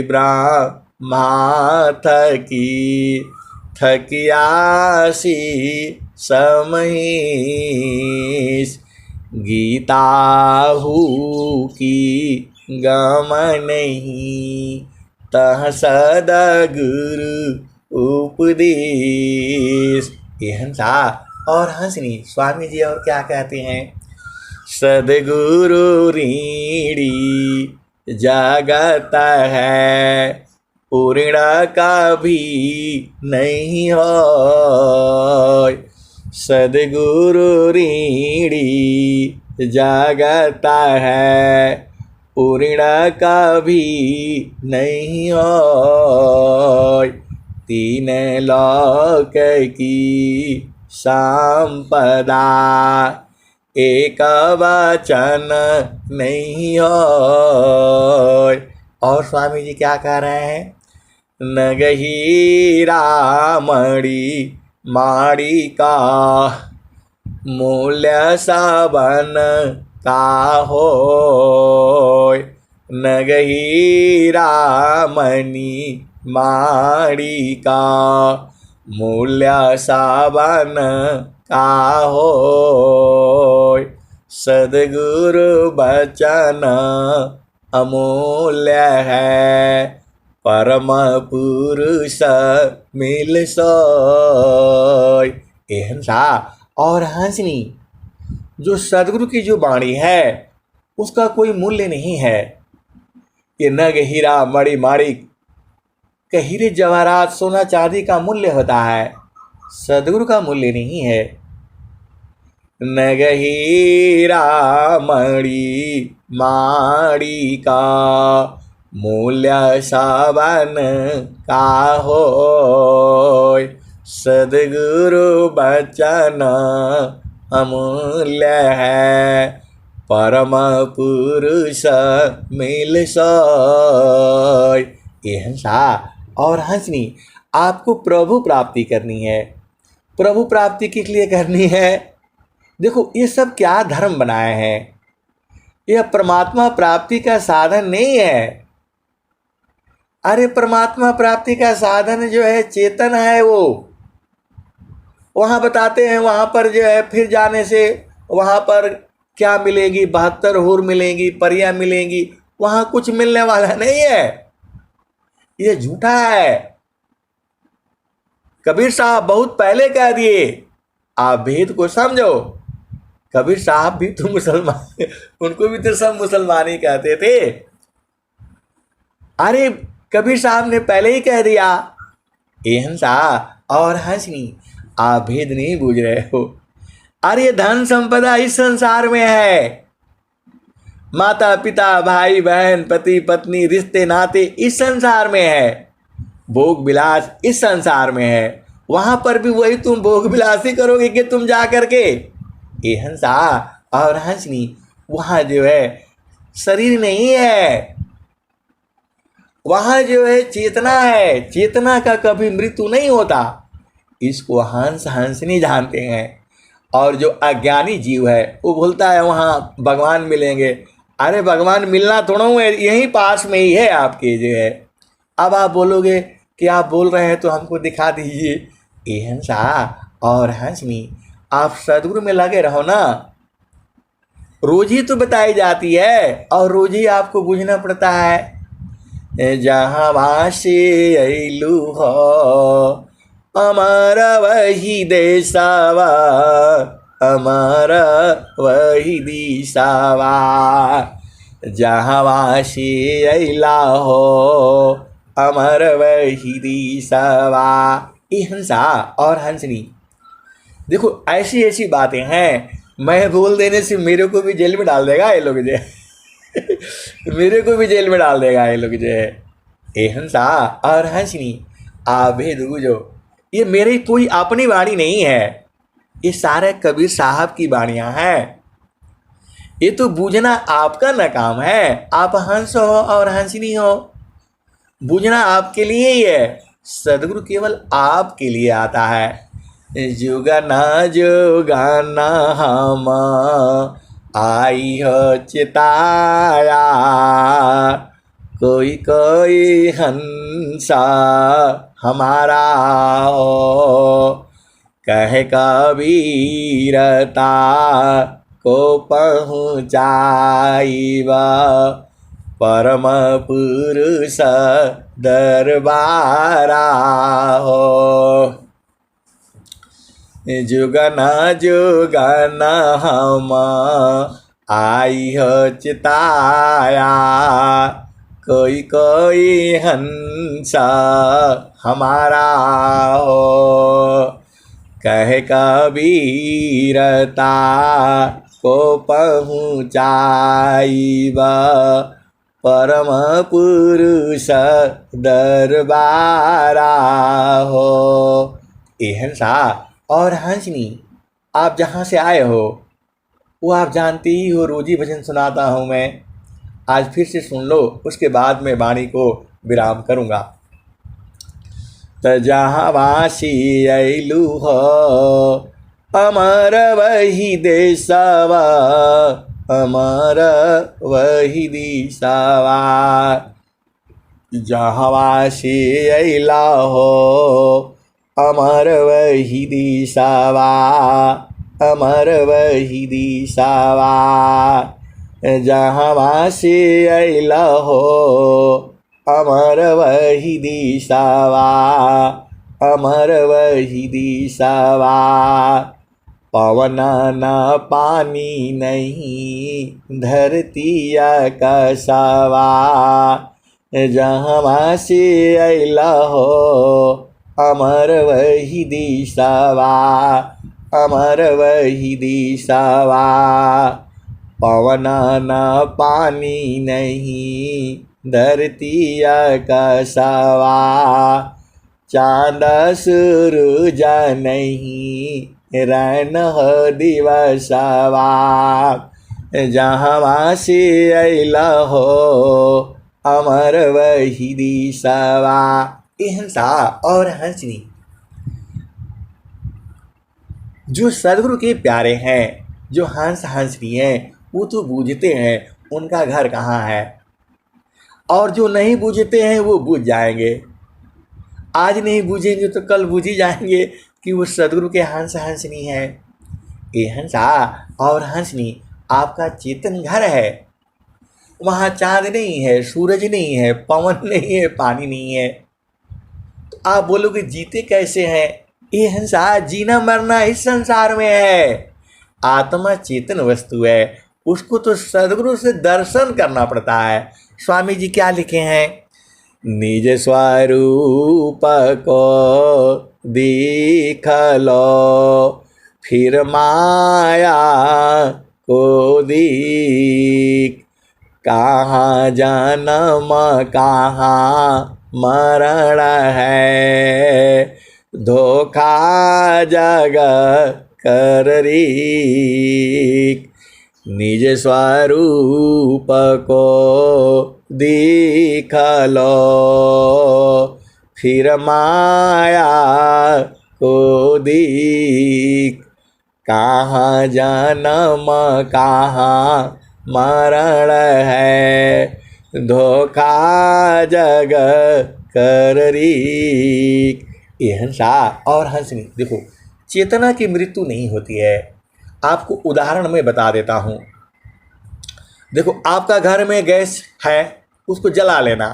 ब्रह्मा थकी, थकियासी समहीस, गीता हु की गम नहीं, तह सदगुरु उपदेश। ये हंसा और हंसनी, स्वामी जी और क्या कहते हैं, सदगुरु ऋणी जगत है, पूर्ण कभी नहीं हो, सदगुरु ऋणी जगत है, पूर्ण कभी नहीं हो, तीन लोक की संपदा, एक वचन नहीं हो। और स्वामी जी क्या कह रहे हैं, नगहीरा मणि माणिका, मूल्य सबन का होय, नगहीरा मणि माणिका, मूल्य सबन का होय, सद्गुरु बचन अमूल्य है, परम पुरुष मिल सोय। ए हंसा और हंसनी, जो सदगुरु की जो वाणी है उसका कोई मूल्य नहीं है। ये नग हीरा मणि माणिक के हीरे जवाहरात सोना चांदी का मूल्य होता है, सदगुरु का मूल्य नहीं है। नग हीरा मणि माणिका, मूल्य सबन का होय, सद्गुरु बचन अमूल्य है, परम पुरुष मिल सोय। ये हंसा और हंसनी, आपको प्रभु प्राप्ति करनी है। प्रभु प्राप्ति किस लिए करनी है? देखो ये सब क्या धर्म बनाए हैं, यह परमात्मा प्राप्ति का साधन नहीं है। अरे परमात्मा प्राप्ति का साधन जो है चेतन है, वो वहाँ बताते हैं, वहाँ पर जो है फिर जाने से वहाँ पर क्या मिलेगी, 72 हूर मिलेंगी, परियां मिलेंगी, वहाँ कुछ मिलने वाला नहीं है, ये झूठा है। कबीर साहब बहुत पहले कह दिए, आप भेद को समझो। कबीर साहब भी तो मुसलमान, उनको भी तो सब मुसलमान ही कहते थे। अरे कबीर साहब ने पहले ही कह दिया, ए हंसा और हंसनी, आप भेद नहीं बूझ रहे हो। अरे धन संपदा इस संसार में है, माता पिता भाई बहन पति पत्नी रिश्ते नाते इस संसार में है, भोग विलास इस संसार में है, वहां पर भी वही तुम भोग विलास ही करोगे कि तुम जा करके। ये हंसा और हंसनी, वहां जो है शरीर नहीं है, वहां जो है चेतना है, चेतना का कभी मृत्यु नहीं होता। इसको हंस हंसनी जानते हैं। और जो अज्ञानी जीव है वो बोलता है वहाँ भगवान मिलेंगे। अरे भगवान मिलना थोड़ा है, यहीं पास में ही है आपके जो है। अब आप बोलोगे कि आप बोल रहे हैं तो हमको दिखा दीजिए। ये हंसा और हंसनी, आप सदगुरु में लगे रहो ना, रोजी तो बताई जाती है और रोजी आपको बुझना पड़ता है। जहाँ वासी अइलू हो अमर वही देशवा, अमर वही दिशावा, जहाँ वासी अइला हो अमर वही दिशावा। ये हंसा और हंसनी, देखो ऐसी ऐसी बातें हैं, मैं बोल देने से मेरे को भी जेल में डाल देगा ये लोग जो मेरे को भी जेल में डाल देगा ये लोग जो है। ए हंसा और हंसनी, आभेद बूझो, ये मेरी कोई अपनी वाणी नहीं है, ये सारे कबीर साहब की वाणियाँ हैं। ये तो बूझना आपका न काम है, आप हंस हो और हंसनी हो, बूझना आपके लिए ही है। सदगुरु केवल आपके लिए आता है। जुगना जुगाना हम आई हो चिताया, कोई कोई हंसा हमारा हो, कह कबीरता को पहुँचाइबा, परम पुरुष दरबारा हो। जुगना जुगना हम आई हो चिताया, कोई कोई हंसा हमारा हो, कह कबीरता को पहुँचाइबा, परम पुरुष दरबारा हो। ए हंसा और हंसनी, आप जहाँ से आए हो वो आप जानते ही हो, रोजी भजन सुनाता हूँ मैं, आज फिर से सुन लो, उसके बाद मैं वाणी को विराम करूँगा। त जहाँ वासी अइलू हो अमर वही देशवा, अमर वही दिशावा, जहाँ वासी अइला हो अमर वही दिशावा, अमर वही दिशावा, जहाँ वासी अइला हो अमर वही दिशावा, अमर वही दिशावा, पवन न पानी नहीं धरती आकाशवा, जहाँ वासी अइला हो अमर वही दिशावा, अमर वही दिशावा, पवन न पानी नहीं धरती आकाशवा, चाँद सूरज नहीं रैन हो दिवसवा, जहाँ वासी अइला हो अमर वही दिशवा। ये हंसा और हंसनी जो सदगुरु के प्यारे हैं, जो हंस हंसनी हैं, वो तो बूझते हैं उनका घर कहाँ है, और जो नहीं बूझते हैं वो बूझ जाएंगे। आज नहीं बूझेंगे तो कल बूझ ही जाएंगे कि वो सदगुरु के हंस हंसनी है। ये हंसा और हंसनी आपका चेतन घर है। वहाँ चाँद नहीं है, सूरज नहीं है, पवन नहीं है, पानी नहीं है, तो आप बोलोगे जीते कैसे हैं? ये हंसा जीना मरना इस संसार में है। आत्मा चेतन वस्तु है, उसको तो सदगुरु से दर्शन करना पड़ता है। स्वामी जी क्या लिखे हैं? निज स्वरूप को देख लो, फिर माया को देख। कहाँ जन्म कहाँ मरण है, धोखा जग कर रीक। निज स्वरूप को देख लो, फिर माया को देख। कहाँ जन्म कहाँ मरण है, धोखा जग कर रीक। ये हंसा और हंसनी देखो, चेतना की मृत्यु नहीं होती है। आपको उदाहरण में बता देता हूँ। देखो, आपका घर में गैस है, उसको जला लेना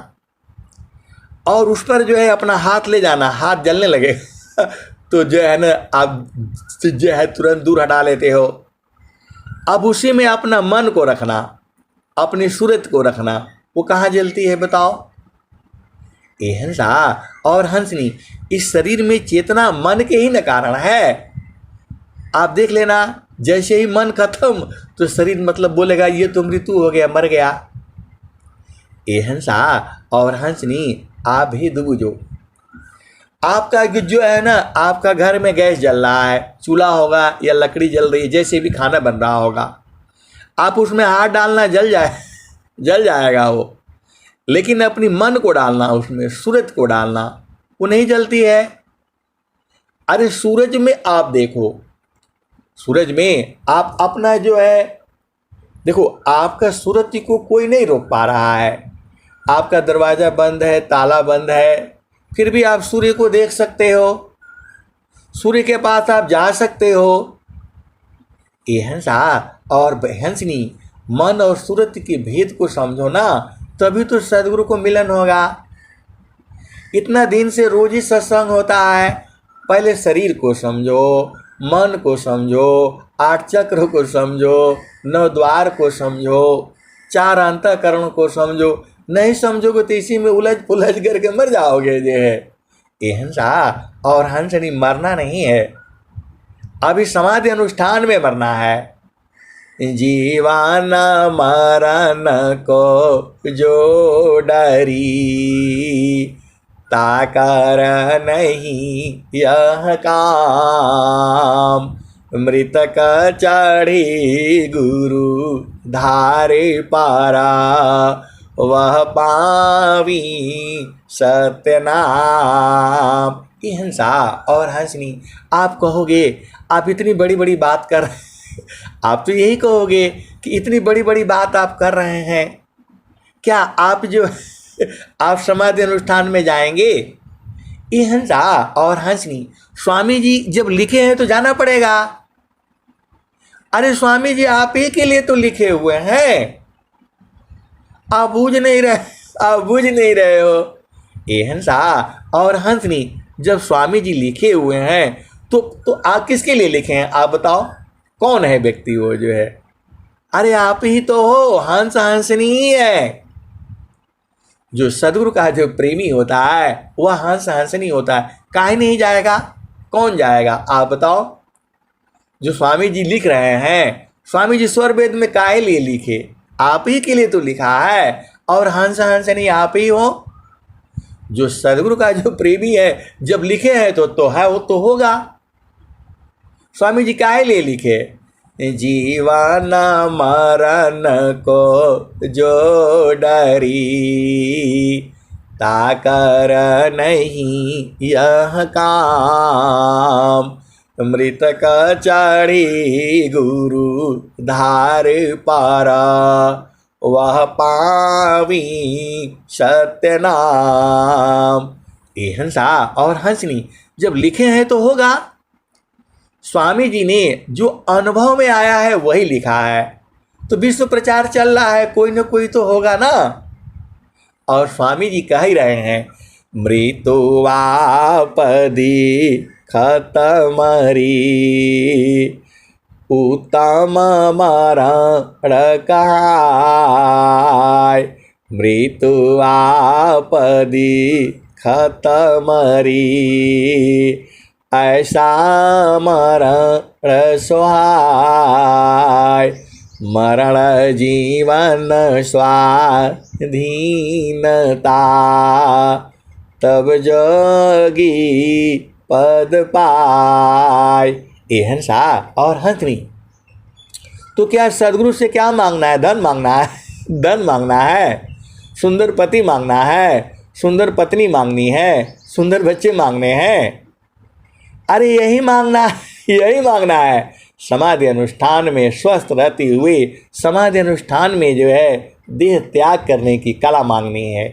और उस पर जो है अपना हाथ ले जाना, हाथ जलने लगे तो जो है ना, आप जो है तुरंत दूर हटा लेते हो। अब उसी में अपना मन को रखना, अपनी सूरत को रखना, वो कहाँ जलती है बताओ? ये हंसा और हंसनी, इस शरीर में चेतना मन के ही न कारण है। आप देख लेना, जैसे ही मन खत्म तो शरीर मतलब बोलेगा ये तो मृत्यु हो गया, मर गया। ये हंसा और हंसनी, आप भी बूझो। आपका जो है ना, आपका घर में गैस जल रहा है, चूल्हा होगा या लकड़ी जल रही है, जैसे भी खाना बन रहा होगा, आप उसमें हाथ डालना, जल जाएगा वो। लेकिन अपनी मन को डालना, उसमें सूरज को डालना, वो नहीं जलती है। अरे सूरज में आप देखो, सूरज में आप अपना जो है देखो, आपका सूरज को कोई नहीं रोक पा रहा है। आपका दरवाज़ा बंद है, ताला बंद है, फिर भी आप सूर्य को देख सकते हो, सूर्य के पास आप जा सकते हो। ये हंसा और हंसनी, मन और सूरत के भेद को समझो ना, तभी तो सदगुरु को मिलन होगा। इतना दिन से रोज ही सत्संग होता है। पहले शरीर को समझो, मन को समझो, 8 चक्र को समझो, 9 द्वार को समझो, 4 अंतःकरण को समझो। नहीं समझोगे तो इसी में उलझ पुलझ करके मर जाओगे। जो है ये हंसा और हंसनी, मरना नहीं है, अभी समाधि अनुष्ठान में मरना है। जीवन मरण को जो डरी, ताकर नहीं यह काम। मृतक चढ़ी गुरु धारे पारा, वह पावी सत्यनाम। ये हंसा और हंसनी, आप कहोगे आप इतनी बड़ी बड़ी बात कर आप तो यही कहोगे कि इतनी बड़ी बड़ी बात आप कर रहे हैं, क्या आप जो आप समाधि अनुष्ठान में जाएंगे? ये हंसा और हंसनी, स्वामी जी जब लिखे हैं तो जाना पड़ेगा। अरे स्वामी जी आप ही के लिए तो लिखे हुए हैं, आप बूझ नहीं रहे हो। ये हंसा और हंसनी, जब स्वामी जी लिखे हुए हैं तो आप किसके लिए लिखे हैं? आप बताओ, कौन है व्यक्ति वो जो है? अरे आप ही तो हो, हंस हंसनी ही है। जो सदगुरु का जो प्रेमी होता है वह हंस हंसनी होता है। काहे नहीं जाएगा? कौन जाएगा आप बताओ? जो स्वामी जी लिख रहे हैं, स्वामी जी स्वर वेद में काहे लिए लिखे? आप ही के लिए तो लिखा है, और हंस हंसनी आप ही हो। जो सदगुरु का जो प्रेमी है, जब लिखे हैं तो है, वो तो होगा। स्वामी जी काहे लिए लिखे? जीवन मरण को जो डरी, ताकर नहीं यह काम। मृतक चढ़ी गुरु धार पारा, वह पावी सत्य नाम। ये हंसा और हंसनी जब लिखे हैं तो होगा। स्वामी जी ने जो अनुभव में आया है वही लिखा है, तो विश्व प्रचार चल रहा है, कोई ना कोई तो होगा ना। और स्वामी जी कह ही रहे हैं, मृत्युवापदी खतमरी, उत्तम मरण कहाय। मृत्युवापदी खतमरी, ऐसा मरण सोहाय। मरण जीवन स्वाधीनता, तब जोगी पद पाय। ये हंसा और हंसनी। तो क्या सदगुरु से क्या मांगना है? धन मांगना है? धन मांगना है? सुंदर पति मांगना है? सुंदर पत्नी मांगनी है? सुंदर बच्चे मांगने हैं? अरे यही मांगना है, यही मांगना है। समाधि अनुष्ठान में स्वस्थ रहते हुए समाधि अनुष्ठान में जो है देह त्याग करने की कला मांगनी है।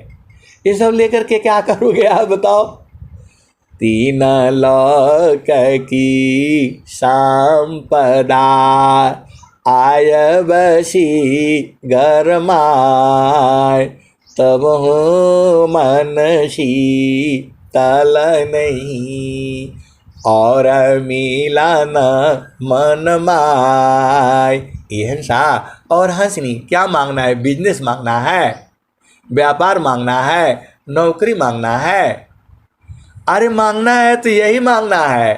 ये सब लेकर के क्या करोगे आप बताओ? तीन लोक की संपदा, आय बसी घर माय। तब हो मन शीतल नहीं, और मिलन मन माय। ये हंसा और हंसनी। क्या मांगना है? बिजनेस मांगना है? व्यापार मांगना है? नौकरी मांगना है? अरे मांगना है तो यही मांगना है।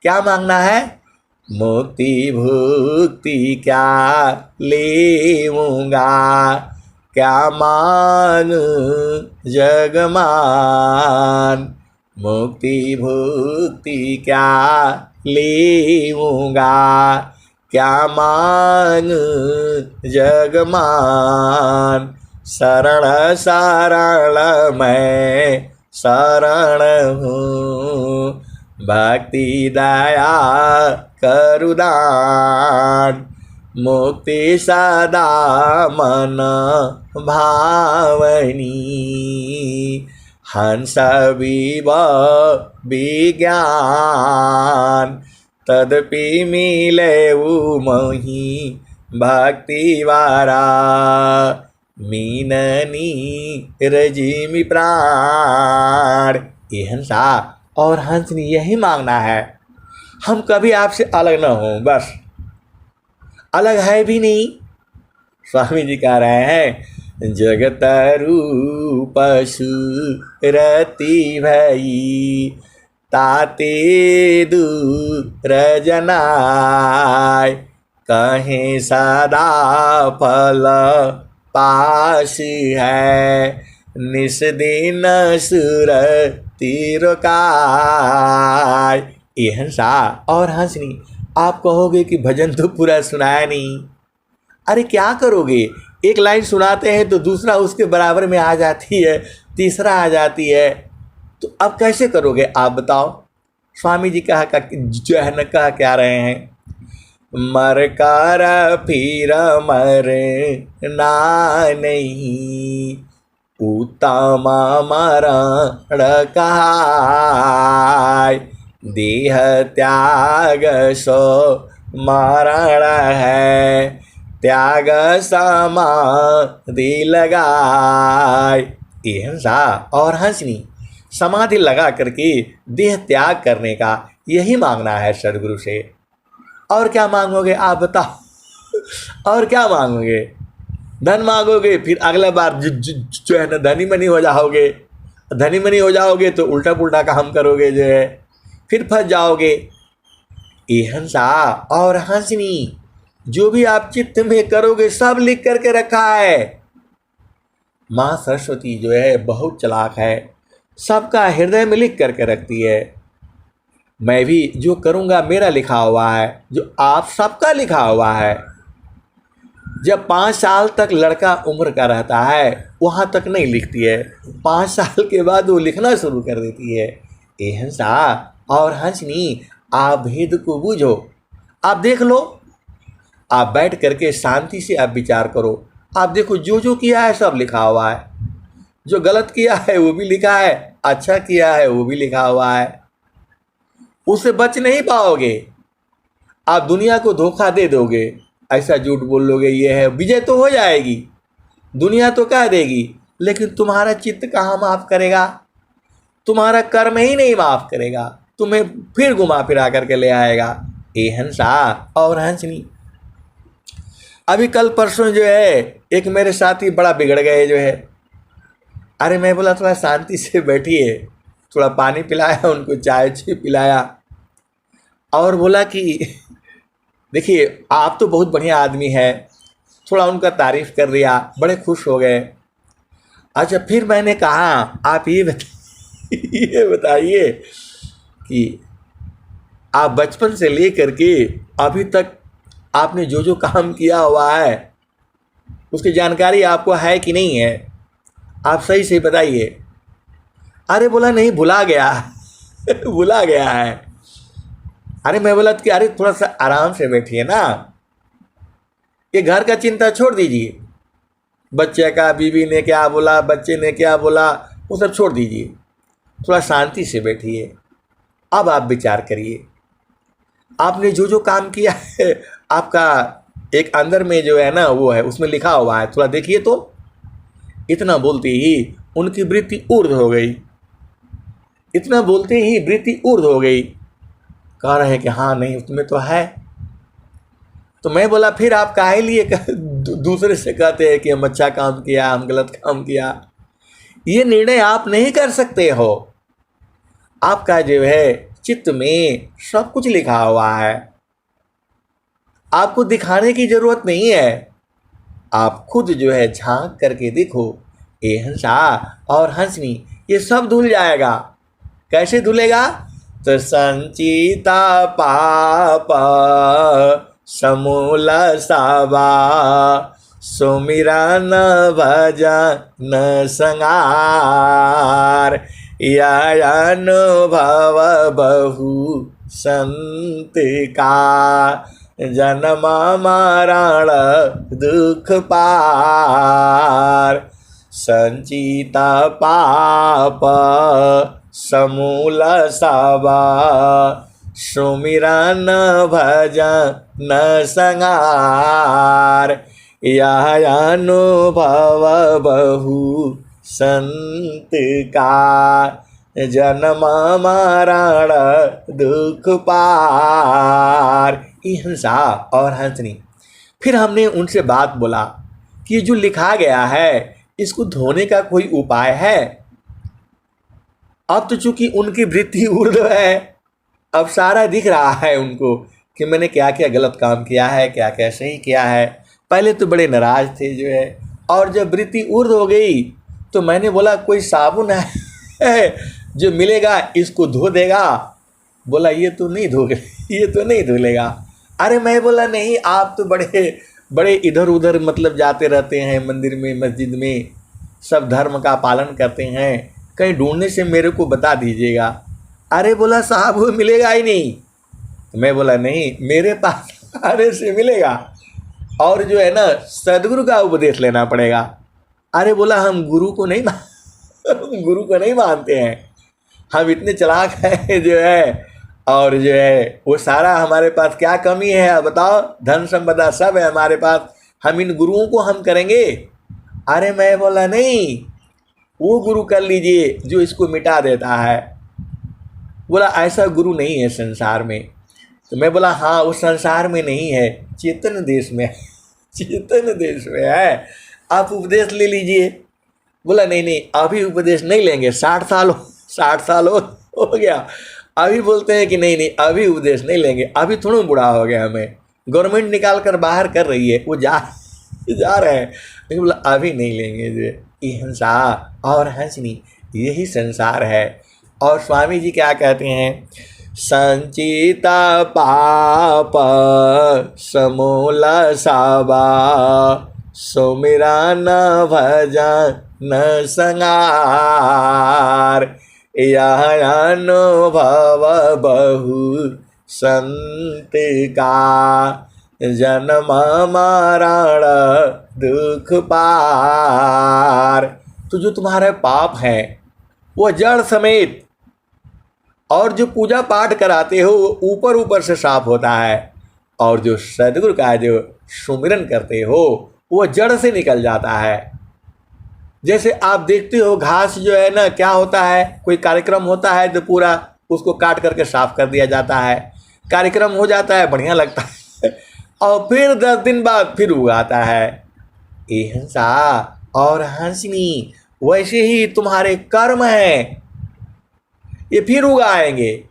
क्या मांगना है? मुक्ति भुक्ति क्या लेऊंगा, क्या मांग जगमान। मुक्ति भुक्ति क्या लेऊंगा, क्या मांग जगमान। शरण शरण मैं शरण हूँ, भक्ति दया करुदान। मुक्ति सदा मन भावनी, हंस विज्ञान। तदपि मिले मोहि भक्ति वारा, मीननी रजिमि प्राण। ये हंसा और हंसनी यही मांगना है। हम कभी आपसे अलग न हों, बस। अलग है भी नहीं। स्वामी जी कह रहे हैं, जगत रूप सुरति भई, ताते दूर जनाय। कहीं सदा फल पास है, निस दिन सुरति रोकाय। ये हंसा और हंसनी। आप कहोगे कि भजन तो पूरा सुनाया नहीं। अरे क्या करोगे? एक लाइन सुनाते हैं तो दूसरा उसके बराबर में आ जाती है, तीसरा आ जाती है, तो अब कैसे करोगे आप बताओ? स्वामी जी कहा जो है न कह क्या रहे हैं, मर कर फिर मर ना नहीं, उत्तम मरण कहाय। देह त्याग सो मरण है, त्याग समाधि लगाय। ये हंसा और हंसनी। समाधि लगा करके देह त्याग करने का यही मांगना है सदगुरु से। और क्या मांगोगे आप बताओ? और क्या मांगोगे? धन मांगोगे, फिर अगला बार जो है ना धनी मनी हो जाओगे। धनी मनी हो जाओगे तो उल्टा पुल्टा काम करोगे, जो है फिर फंस जाओगे। ये हंसा और हंसनी। जो भी आप चित्त में करोगे सब लिख करके रखा है। माँ सरस्वती जो है बहुत चालाक है, सबका हृदय में लिख करके रखती है। मैं भी जो करूँगा मेरा लिखा हुआ है, जो आप सबका लिखा हुआ है। जब 5 साल तक लड़का उम्र का रहता है वहाँ तक नहीं लिखती है, 5 साल के बाद वो लिखना शुरू कर देती है। ए हंसा और हंसनी, आप भेद को बूझो। आप देख लो, आप बैठ करके शांति से आप विचार करो। आप देखो जो जो किया है सब लिखा हुआ है, जो गलत किया है वो भी लिखा है, अच्छा किया है वो भी लिखा हुआ है। उससे बच नहीं पाओगे। आप दुनिया को धोखा दे दोगे, ऐसा झूठ बोल लोगे ये है, विजय तो हो जाएगी, दुनिया तो कह देगी, लेकिन तुम्हारा चित्त कहाँ माफ़ करेगा? तुम्हारा कर्म ही नहीं माफ़ करेगा, तुम्हें फिर घुमा फिरा करके ले आएगा। ए हंसा और हंसनी, अभी कल परसों जो है एक मेरे साथी बड़ा बिगड़ गए जो है। अरे मैं बोला थोड़ा शांति से बैठिए, थोड़ा पानी पिलाया उनको, चाय पिलाया और बोला कि देखिए आप तो बहुत बढ़िया आदमी है, थोड़ा उनका तारीफ़ कर दिया, बड़े खुश हो गए। अच्छा फिर मैंने कहा आप ये बताइए कि आप बचपन से ले करके अभी तक आपने जो जो काम किया हुआ है उसकी जानकारी आपको है कि नहीं है? आप सही से बताइए। अरे बोला नहीं, भुला गया भुला गया है। अरे मैं बोला कि अरे थोड़ा सा आराम से बैठिए ना, ये घर का चिंता छोड़ दीजिए, बच्चे का बीवी ने क्या बोला, बच्चे ने क्या बोला, वो सब छोड़ दीजिए, थोड़ा शांति से बैठिए। अब आप विचार करिए, आपने जो जो काम किया है आपका एक अंदर में जो है ना वो है, उसमें लिखा हुआ है, थोड़ा देखिए तो। इतना बोलते ही उनकी वृत्ति ऊर्ध्व हो गई, इतना बोलते ही वृत्ति ऊर्ध्व हो गई। कह रहे हैं कि हाँ नहीं उसमें तो है। तो मैं बोला फिर आप काहे लिए दूसरे से कहते हैं कि हम अच्छा काम किया, हम गलत काम किया? ये निर्णय आप नहीं कर सकते हो। आपका जो है चित्त में सब कुछ लिखा हुआ है, आपको दिखाने की जरूरत नहीं है। आप खुद जो है झांक करके देखो। ए हंसा और हंसनी, ये सब धुल जाएगा। कैसे धुलेगा? तो संचिता पाप समूल सावा, सुमिरन भजन संगार, यह अनुभव बहु संत का, जन्म मरण दुख पार। संचिता पाप समूल सावा, सुमिरन भजन संगार, यह अनुभव बहु संत का, जन्म मरण दुख पार। ये हंसा और हंसनी, फिर हमने उनसे बात बोला कि ये जो लिखा गया है इसको धोने का कोई उपाय है? अब तो चूंकि उनकी वृत्ति ऊर्ध्व है, अब सारा दिख रहा है उनको कि मैंने क्या क्या गलत काम किया है, क्या क्या सही किया है। पहले तो बड़े नाराज थे जो है, और जब वृत्ति ऊर्ध्व हो गई तो मैंने बोला कोई साबुन है जो मिलेगा इसको धो देगा? बोला ये तो नहीं धो ये तो नहीं धुलेगा। अरे मैं बोला नहीं, आप तो बड़े बड़े इधर उधर मतलब जाते रहते हैं, मंदिर में मस्जिद में सब धर्म का पालन करते हैं, कहीं ढूंढने से मेरे को बता दीजिएगा। अरे बोला साहब वो मिलेगा ही नहीं। तो मैं बोला नहीं, मेरे पास आने से मिलेगा, और जो है ना सदगुरु का उपदेश लेना पड़ेगा। अरे बोला हम गुरु को नहीं गुरु को नहीं मानते हैं, हम इतने चालाक हैं जो है, और जो है वो सारा हमारे पास क्या कमी है बताओ, धन संपदा सब है हमारे पास, हम इन गुरुओं को हम करेंगे? अरे मैं बोला नहीं, वो गुरु कर लीजिए जो इसको मिटा देता है। बोला ऐसा गुरु नहीं है संसार में। तो मैं बोला हाँ वो संसार में नहीं है, चेतन देश में चेतन देश में है, आप उपदेश ले लीजिए। बोला नहीं नहीं अभी उपदेश नहीं लेंगे, 60 साल हो गया, अभी बोलते हैं कि नहीं नहीं अभी उपदेश नहीं लेंगे, अभी थोड़ा बूढ़ा हो गया, हमें गवर्नमेंट निकाल कर बाहर कर रही है, वो जा रहे हैं, लेकिन बोला अभी नहीं लेंगे। जो हिंसा और हंसनी यही संसार है। और स्वामी जी क्या कहते हैं? संचिता पाप समूल साबा, सुमिरन भजन संगार। यह अनुभव बहु संत का, जन्म मरण दुख पार। तो जो तुम्हारे पाप हैं वो जड़ समेत, और जो पूजा पाठ कराते हो वो ऊपर ऊपर से साफ होता है, और जो सदगुरु का जो सुमिरन करते हो वो जड़ से निकल जाता है। जैसे आप देखते हो घास जो है ना, क्या होता है, कोई कार्यक्रम होता है तो पूरा उसको काट करके साफ कर दिया जाता है, कार्यक्रम हो जाता है, बढ़िया लगता है और फिर 10 दिन बाद फिर उगाता है। ये हंसा और हंसनी, वैसे ही तुम्हारे कर्म हैं, ये फिर उगाएंगे।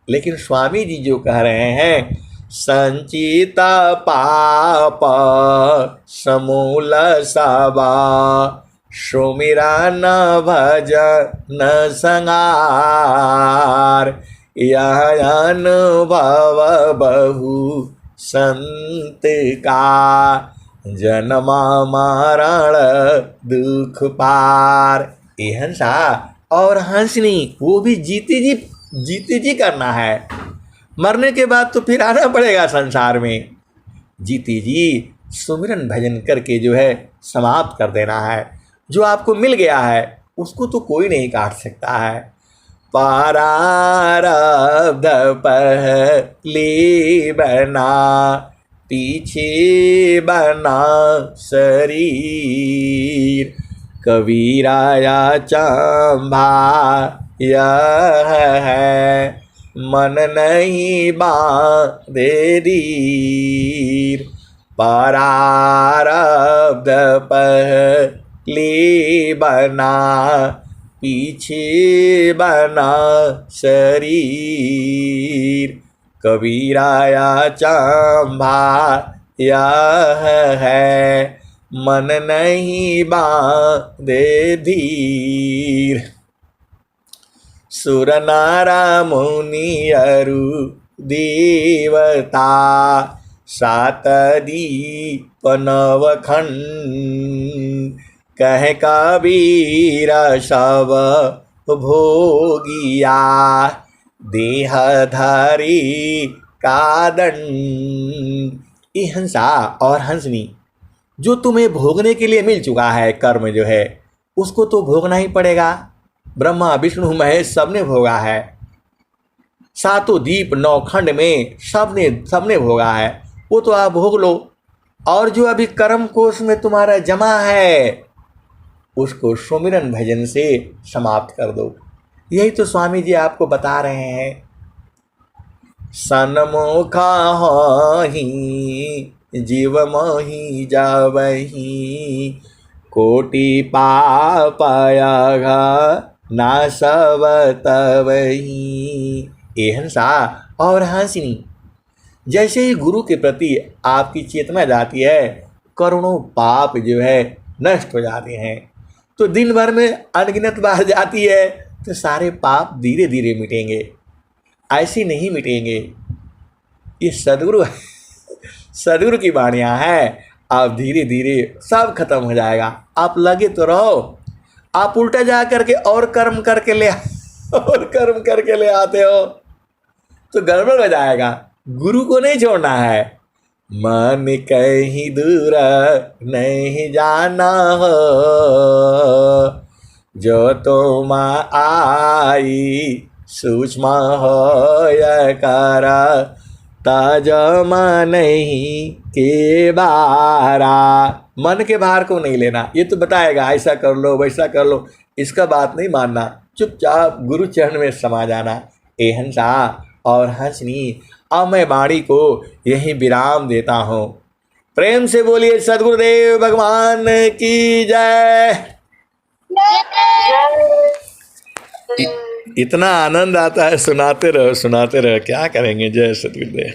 लेकिन स्वामी जी जो कह रहे हैं, संचिता पाप समूल साबा, सुमिरन भजन संगार। यह अनुभव बहु संत का, जन्म मरण दुख पार। ये हंसा और हंसनी, वो भी जीते जी करना है। मरने के बाद तो फिर आना पड़ेगा संसार में। जीते जी सुमिरन भजन करके जो है समाप्त कर देना है। जो आपको मिल गया है उसको तो कोई नहीं काट सकता है। प्रारब्ध पहले बना, पीछे बना शरीर। कबीराया चंभा यह है, मन नहीं बांधे धीर। प्रारब्ध पहले बना, पीछे बना शरीर। कबीराया चंभा यह है, मन नहीं बांधे धीर। सुर नारा मुनि अरु देवता, सात दीप नवखंड। कह कबीर सब भोगिया, देहधारी का दंड। ये हंसा और हंसनी, जो तुम्हें भोगने के लिए मिल चुका है, कर्म जो है उसको तो भोगना ही पड़ेगा। ब्रह्मा विष्णु महेश सबने भोगा है, सातों दीप नौखंड में सबने भोगा है, वो तो आप भोग लो। और जो अभी कर्म कोष में तुम्हारा जमा है उसको सुमिरन भजन से समाप्त कर दो। यही तो स्वामी जी आपको बता रहे हैं। सन्मुखा ही जीव मोहि जावही, कोटि पापयघा नासव तवही। ये हंसा और हंसनी, जैसे ही गुरु के प्रति आपकी चेतना जाती है, करोड़ों पाप जो है नष्ट हो जाते हैं। तो दिन भर में अनगिनत बार जाती है तो सारे पाप धीरे धीरे मिटेंगे, ऐसे नहीं मिटेंगे। ये सदगुरु की वाणियाँ हैं। आप धीरे धीरे सब खत्म हो जाएगा। आप लगे तो रहो, आप उल्टा जा करके और कर्म करके ले आते हो तो गड़बड़ हो जाएगा। गुरु को नहीं छोड़ना है। मन कहीं दूर नहीं जाना हो, जो तुम आई सूक्ष्म हो करा, ताजम नहीं के बारा। मन के भार को नहीं लेना, ये तो बताएगा ऐसा कर लो वैसा कर लो, इसका बात नहीं मानना। चुपचाप गुरु चरण में समा जाना। ए हंसा और हंसनी, अब मैं वाणी को यही विराम देता हूँ। प्रेम से बोलिए सद्गुरुदेव भगवान की जय। इतना आनंद आता है, सुनाते रहो क्या करेंगे। जय सद्गुरुदेव।